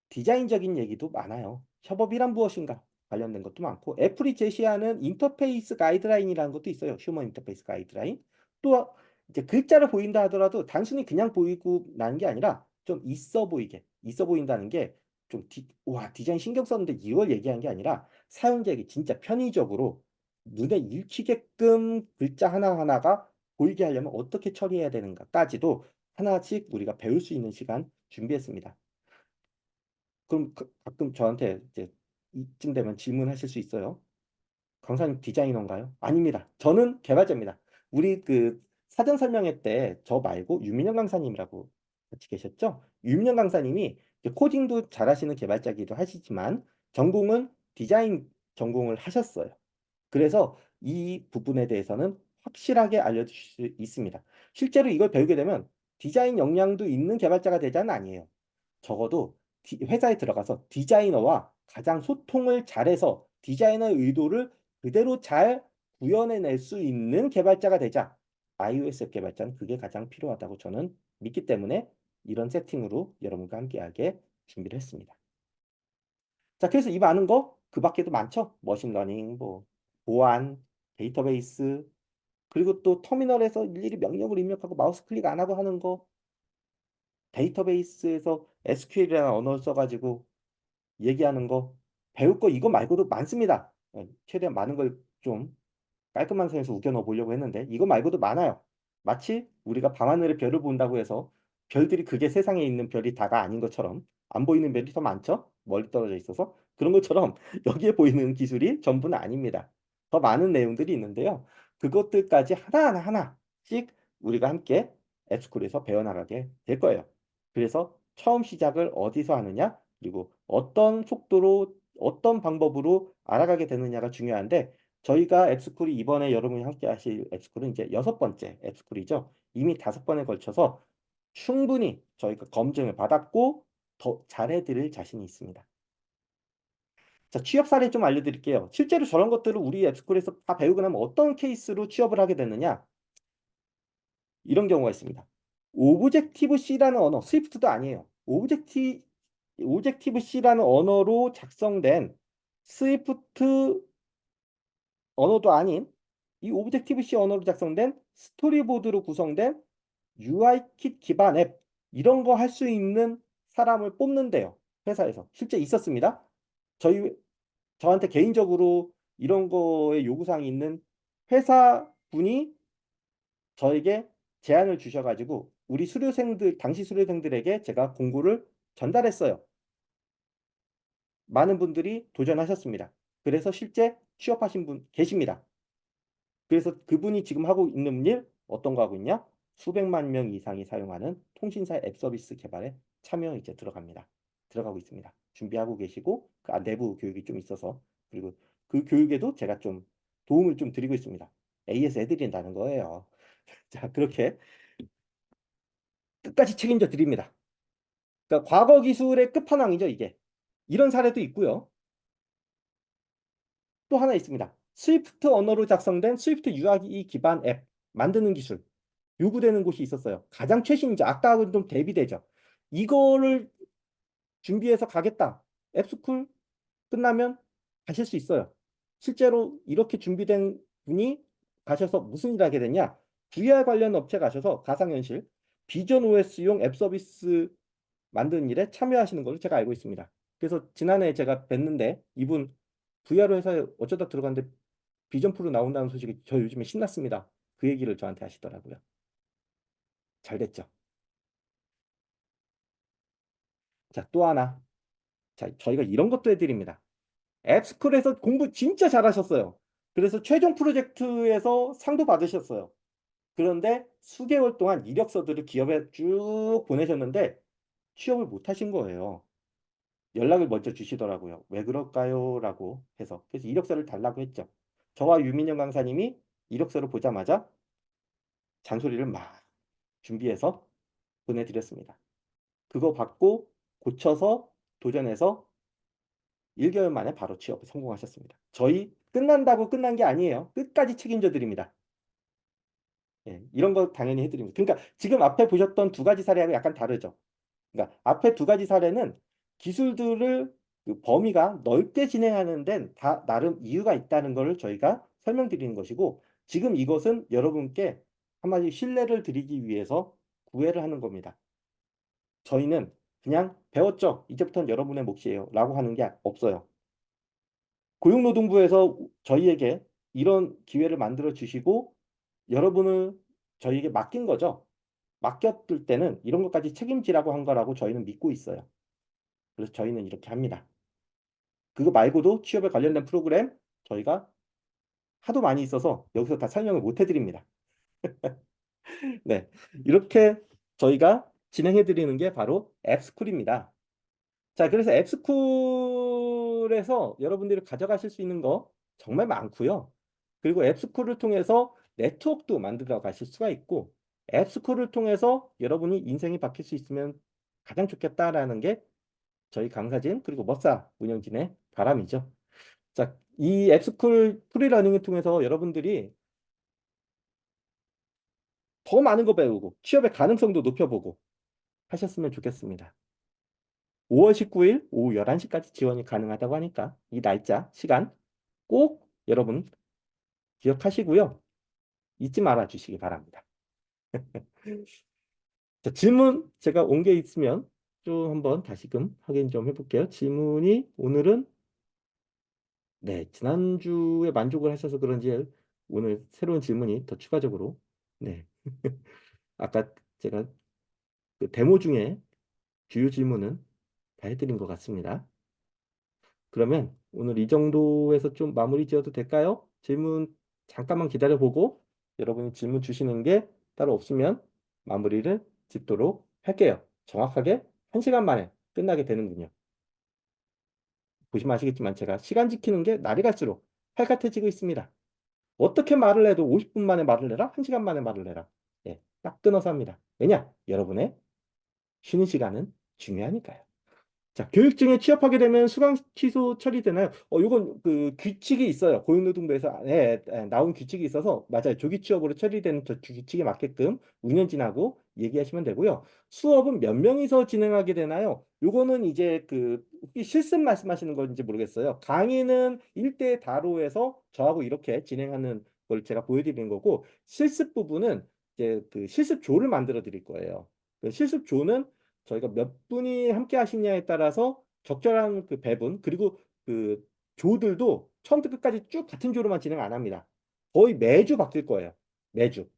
디자인적인 얘기도 많아요. 협업이란 무엇인가 관련된 것도 많고 애플이 제시하는 인터페이스 가이드라인이라는 것도 있어요. 휴먼 인터페이스 가이드라인. 또 이제 글자를 보인다 하더라도 단순히 그냥 보이고 나는 게 아니라 좀 있어 보이게 있어 보인다는 게 좀 와, 디자인 신경 썼는데 이걸 얘기한 게 아니라 사용자에게 진짜 편의적으로 눈에 익히게끔 글자 하나하나가 보이게 하려면 어떻게 처리해야 되는가까지도 하나씩 우리가 배울 수 있는 시간 준비했습니다. 그럼 가끔 저한테 이제 이쯤 되면 질문하실 수 있어요. 강사님 디자이너인가요? 아닙니다. 저는 개발자입니다. 우리 그 사전 설명회 때 저 말고 유민영 강사님이라고 같이 계셨죠? 유민영 강사님이 코딩도 잘하시는 개발자기도 하시지만 전공은 디자인 전공을 하셨어요. 그래서 이 부분에 대해서는 확실하게 알려주실 수 있습니다. 실제로 이걸 배우게 되면 디자인 역량도 있는 개발자가 되자는 아니에요. 적어도 회사에 들어가서 디자이너와 가장 소통을 잘해서 디자이너의 의도를 그대로 잘 구현해낼 수 있는 개발자가 되자. iOS 앱 개발자는 그게 가장 필요하다고 저는 믿기 때문에 이런 세팅으로 여러분과 함께하게 준비를 했습니다. 자, 그래서 이 많은 거 그 밖에도 많죠. 머신러닝, 뭐 보안, 데이터베이스, 그리고 또 터미널에서 일일이 명령을 입력하고 마우스 클릭 안 하고 하는 거, 데이터베이스에서 SQL이라는 언어를 써가지고 얘기하는 거, 배울 거 이거 말고도 많습니다. 최대한 많은 걸 좀 깔끔한 선에서 우겨 넣어 보려고 했는데 이거 말고도 많아요. 마치 우리가 밤하늘의 별을 본다고 해서 별들이 그게 세상에 있는 별이 다가 아닌 것처럼 안 보이는 별이 더 많죠? 멀리 떨어져 있어서. 그런 것처럼 여기에 보이는 기술이 전부는 아닙니다. 더 많은 내용들이 있는데요. 그것들까지 하나하나 하나씩 우리가 함께 앱스쿨에서 배워나가게 될 거예요. 그래서 처음 시작을 어디서 하느냐, 그리고 어떤 속도로, 어떤 방법으로 알아가게 되느냐가 중요한데 저희가 앱스쿨이 이번에 여러분이 함께 하실 앱스쿨은 이제 6번째 앱스쿨이죠. 이미 5번에 걸쳐서 충분히 저희가 검증을 받았고 더 잘해드릴 자신이 있습니다. 자, 취업 사례 좀 알려드릴게요. 실제로 저런 것들을 우리 앱스쿨에서 다 배우고 나면 어떤 케이스로 취업을 하게 되느냐? 이런 경우가 있습니다. 오브젝티브 C라는 언어, 스위프트도 아니에요. 오브젝티브 C라는 언어로 작성된 스위프트 언어도 아닌 이 오브젝티브 C 언어로 작성된 스토리보드로 구성된 UI킷 기반 앱 이런 거 할 수 있는 사람을 뽑는데요. 회사에서 실제 있었습니다. 저희 저한테 개인적으로 이런 거에 요구사항이 있는 회사 분이 저에게 제안을 주셔가지고 우리 수료생들, 당시 수료생들에게 제가 공고를 전달했어요. 많은 분들이 도전하셨습니다. 그래서 실제 취업하신 분 계십니다. 그래서 그분이 지금 하고 있는 일 어떤 거 하고 있냐? 수백만 명 이상이 사용하는 통신사 앱 서비스 개발에 참여 이제 들어갑니다. 들어가고 있습니다. 준비하고 계시고 그 내부 교육이 좀 있어서 그리고 그 교육에도 제가 좀 도움을 좀 드리고 있습니다. AS 해드린다는 거예요. 자, 그렇게 끝까지 책임져 드립니다. 그러니까 과거 기술의 끝판왕이죠, 이게. 이런 사례도 있고요. 또 하나 있습니다. 스위프트 언어로 작성된 스위프트 UI 기반 앱 만드는 기술 요구되는 곳이 있었어요. 가장 최신이죠. 아까하고는 좀 대비되죠. 이거를 준비해서 가겠다. 앱스쿨 끝나면 가실 수 있어요. 실제로 이렇게 준비된 분이 가셔서 무슨 일 하게 되냐? VR 관련 업체 가셔서 가상현실 비전 OS용 앱 서비스 만드는 일에 참여하시는 걸로 제가 알고 있습니다. 그래서 지난해 제가 뵀는데 이분 VR 회사에 어쩌다 들어갔는데 비전 프로 나온다는 소식이 저 요즘에 신났습니다. 그 얘기를 저한테 하시더라고요. 잘 됐죠. 자, 또 하나. 자, 저희가 이런 것도 해드립니다. 앱스쿨에서 공부 진짜 잘하셨어요. 그래서 최종 프로젝트에서 상도 받으셨어요. 그런데 수개월 동안 이력서들을 기업에 쭉 보내셨는데 취업을 못 하신 거예요. 연락을 먼저 주시더라고요. 왜 그럴까요? 라고 해서. 그래서 이력서를 달라고 했죠. 저와 유민영 강사님이 이력서를 보자마자 잔소리를 막 준비해서 보내드렸습니다. 그거 받고 고쳐서 도전해서 1개월 만에 바로 취업에 성공하셨습니다. 저희 끝난다고 끝난 게 아니에요. 끝까지 책임져 드립니다. 예, 이런 거 당연히 해드립니다. 그러니까 지금 앞에 보셨던 두 가지 사례하고 약간 다르죠. 그러니까 앞에 두 가지 사례는 기술들을 그 범위가 넓게 진행하는 데는 다 나름 이유가 있다는 것을 저희가 설명드리는 것이고 지금 이것은 여러분께 한마디 신뢰를 드리기 위해서 구애를 하는 겁니다. 저희는 그냥 배웠죠. 이제부터는 여러분의 몫이에요. 라고 하는 게 없어요. 고용노동부에서 저희에게 이런 기회를 만들어 주시고 여러분을 저희에게 맡긴 거죠. 맡겼을 때는 이런 것까지 책임지라고 한 거라고 저희는 믿고 있어요. 그래서 저희는 이렇게 합니다. 그거 말고도 취업에 관련된 프로그램 저희가 하도 많이 있어서 여기서 다 설명을 못 해드립니다. 네, 이렇게 저희가 진행해 드리는 게 바로 앱스쿨입니다. 자, 그래서 앱스쿨에서 여러분들이 가져가실 수 있는 거 정말 많고요. 그리고 앱스쿨을 통해서 네트워크도 만들어 가실 수가 있고 앱스쿨을 통해서 여러분이 인생이 바뀔 수 있으면 가장 좋겠다라는 게 저희 강사진 그리고 머싸 운영진의 바람이죠. 자, 이 앱스쿨 프리러닝을 통해서 여러분들이 더 많은 거 배우고 취업의 가능성도 높여보고 하셨으면 좋겠습니다. 5월 19일 오후 11시까지 지원이 가능하다고 하니까 이 날짜, 시간 꼭 여러분 기억하시고요. 잊지 말아 주시기 바랍니다. 자, 질문 제가 온 게 있으면 좀 한번 다시금 확인 좀 해볼게요. 질문이 오늘은 네, 지난주에 만족을 하셔서 그런지 오늘 새로운 질문이 더 추가적으로 네, 아까 제가 그 데모 중에 주요 질문은 다 해드린 것 같습니다. 그러면 오늘 이 정도에서 좀 마무리 지어도 될까요? 질문 잠깐만 기다려보고 여러분이 질문 주시는 게 따로 없으면 마무리를 짓도록 할게요. 정확하게 1시간 만에 끝나게 되는군요. 보시면 아시겠지만 제가 시간 지키는 게 날이 갈수록 활같해지고 있습니다. 어떻게 말을 해도 50분 만에 말을 해라? 1시간 만에 말을 해라. 예, 딱 끊어서 합니다. 왜냐? 여러분의 쉬는 시간은 중요하니까요. 자, 교육 중에 취업하게 되면 수강 취소 처리되나요? 요건 그 규칙이 있어요. 고용노동부에서 나온 규칙이 있어서 맞아요. 조기 취업으로 처리되는 저 규칙에 맞게끔 운영진하고 얘기하시면 되고요. 수업은 몇 명이서 진행하게 되나요? 요거는 이제 그 혹시 실습 말씀하시는 건지 모르겠어요. 강의는 1대 다로해서 저하고 이렇게 진행하는 걸 제가 보여드리는 거고 실습 부분은 이제 그 실습조를 만들어 드릴 거예요. 그 실습조는 저희가 몇 분이 함께 하시냐에 따라서 적절한 그 배분 그리고 그 조들도 처음부터 끝까지 쭉 같은 조로만 진행 안 합니다. 거의 매주 바뀔 거예요. 매주.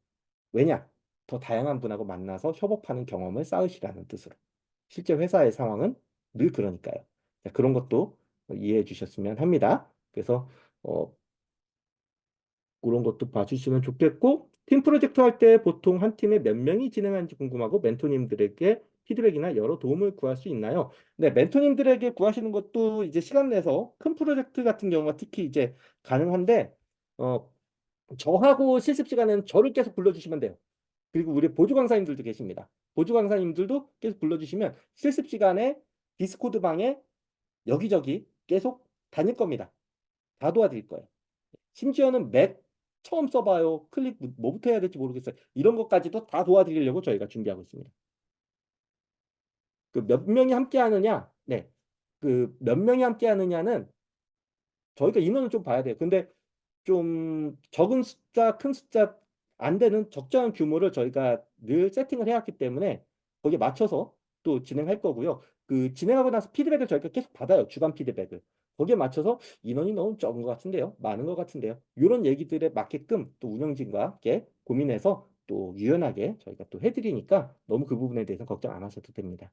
왜냐? 더 다양한 분하고 만나서 협업하는 경험을 쌓으시라는 뜻으로. 실제 회사의 상황은 늘 그러니까요. 자, 그런 것도 이해해 주셨으면 합니다. 그래서 어, 그런 것도 봐주시면 좋겠고, 팀 프로젝트 할 때 보통 한 팀에 몇 명이 진행하는지 궁금하고 멘토님들에게 피드백이나 여러 도움을 구할 수 있나요? 네, 멘토님들에게 구하시는 것도 이제 시간 내서 큰 프로젝트 같은 경우가 특히 이제 가능한데, 어, 저하고 실습 시간에는 저를 계속 불러주시면 돼요. 그리고 우리 보조 강사님들도 계십니다. 보조 강사님들도 계속 불러주시면 실습 시간에 디스코드 방에 여기저기 계속 다닐 겁니다. 다 도와드릴 거예요. 심지어는 맥 처음 써봐요. 클릭 뭐부터 해야 될지 모르겠어요. 이런 것까지도 다 도와드리려고 저희가 준비하고 있습니다. 그 몇 명이 함께 하느냐? 네. 그 몇 명이 함께 하느냐는 저희가 인원을 좀 봐야 돼요. 근데 좀 적은 숫자, 큰 숫자 안 되는 적정한 규모를 저희가 늘 세팅을 해왔기 때문에 거기에 맞춰서 또 진행할 거고요. 그 진행하고 나서 피드백을 저희가 계속 받아요. 주간 피드백을. 거기에 맞춰서 인원이 너무 적은 것 같은데요. 많은 것 같은데요. 이런 얘기들에 맞게끔 또 운영진과 함께 고민해서 또 유연하게 저희가 또 해드리니까 너무 그 부분에 대해서 걱정 안 하셔도 됩니다.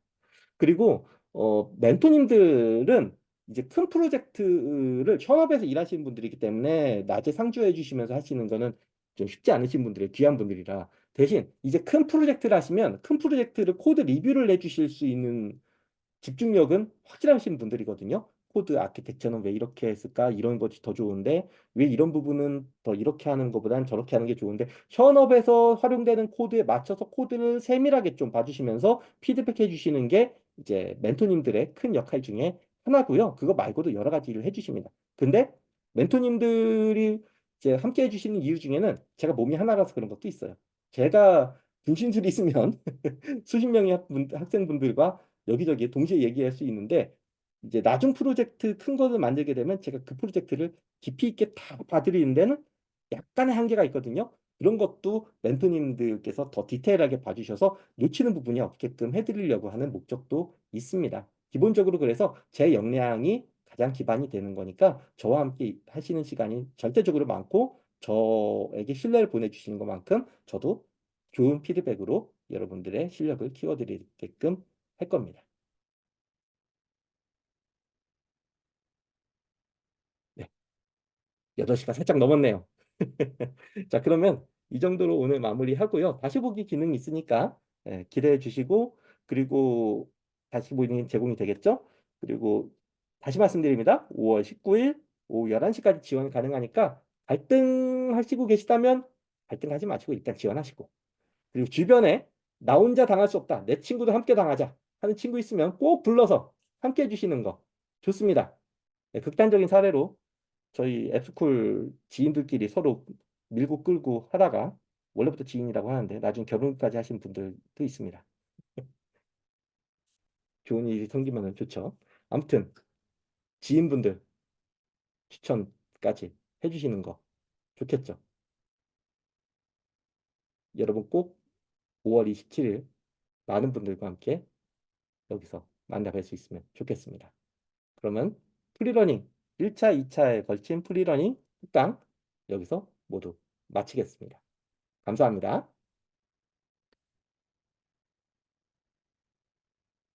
그리고 멘토님들은 이제 큰 프로젝트를 현업에서 일하시는 분들이기 때문에 낮에 상주해 주시면서 하시는 거는 좀 쉽지 않으신 분들이 귀한 분들이라 대신 이제 큰 프로젝트를 하시면 큰 프로젝트를 코드 리뷰를 해주실 수 있는 집중력은 확실하신 분들이거든요. 코드 아키텍처는 왜 이렇게 했을까? 이런 것이 더 좋은데 왜 이런 부분은 더 이렇게 하는 것보다는 저렇게 하는 게 좋은데 현업에서 활용되는 코드에 맞춰서 코드를 세밀하게 좀 봐주시면서 피드백해 주시는 게 이제 멘토님들의 큰 역할 중에 하나고요. 그거 말고도 여러 가지 일을 해주십니다. 근데 멘토님들이 이제 함께 해주시는 이유 중에는 제가 몸이 하나라서 그런 것도 있어요. 제가 분신술이 있으면 수십 명의 학생분들과 여기저기 동시에 얘기할 수 있는데 이제 나중 프로젝트 큰 거를 만들게 되면 제가 그 프로젝트를 깊이 있게 다 봐드리는 데는 약간의 한계가 있거든요. 그런 것도 멘토님들께서 더 디테일하게 봐주셔서 놓치는 부분이 없게끔 해드리려고 하는 목적도 있습니다. 기본적으로 그래서 제 역량이 가장 기반이 되는 거니까 저와 함께 하시는 시간이 절대적으로 많고 저에게 신뢰를 보내주시는 것만큼 저도 좋은 피드백으로 여러분들의 실력을 키워드리게끔 할 겁니다. 네, 8시가 살짝 넘었네요. 자, 그러면 이 정도로 오늘 마무리하고요. 다시 보기 기능이 있으니까 기대해 주시고, 그리고 다시 보기 제공이 되겠죠? 그리고 다시 말씀드립니다. 5월 19일 오후 11시까지 지원이 가능하니까 갈등하시고 계시다면 갈등하지 마시고 일단 지원하시고, 그리고 주변에 나 혼자 당할 수 없다. 내 친구도 함께 당하자 하는 친구 있으면 꼭 불러서 함께 해주시는 거 좋습니다. 네, 극단적인 사례로 저희 앱스쿨 지인들끼리 서로 밀고 끌고 하다가 원래부터 지인이라고 하는데 나중에 결혼까지 하신 분들도 있습니다. 좋은 일이 생기면 좋죠. 아무튼 지인분들 추천까지 해주시는 거 좋겠죠. 여러분 꼭 5월 27일 많은 분들과 함께 여기서 만나 뵐 수 있으면 좋겠습니다. 그러면 프리러닝 1차, 2차에 걸친 프리러닝 특강 여기서 모두 마치겠습니다. 감사합니다.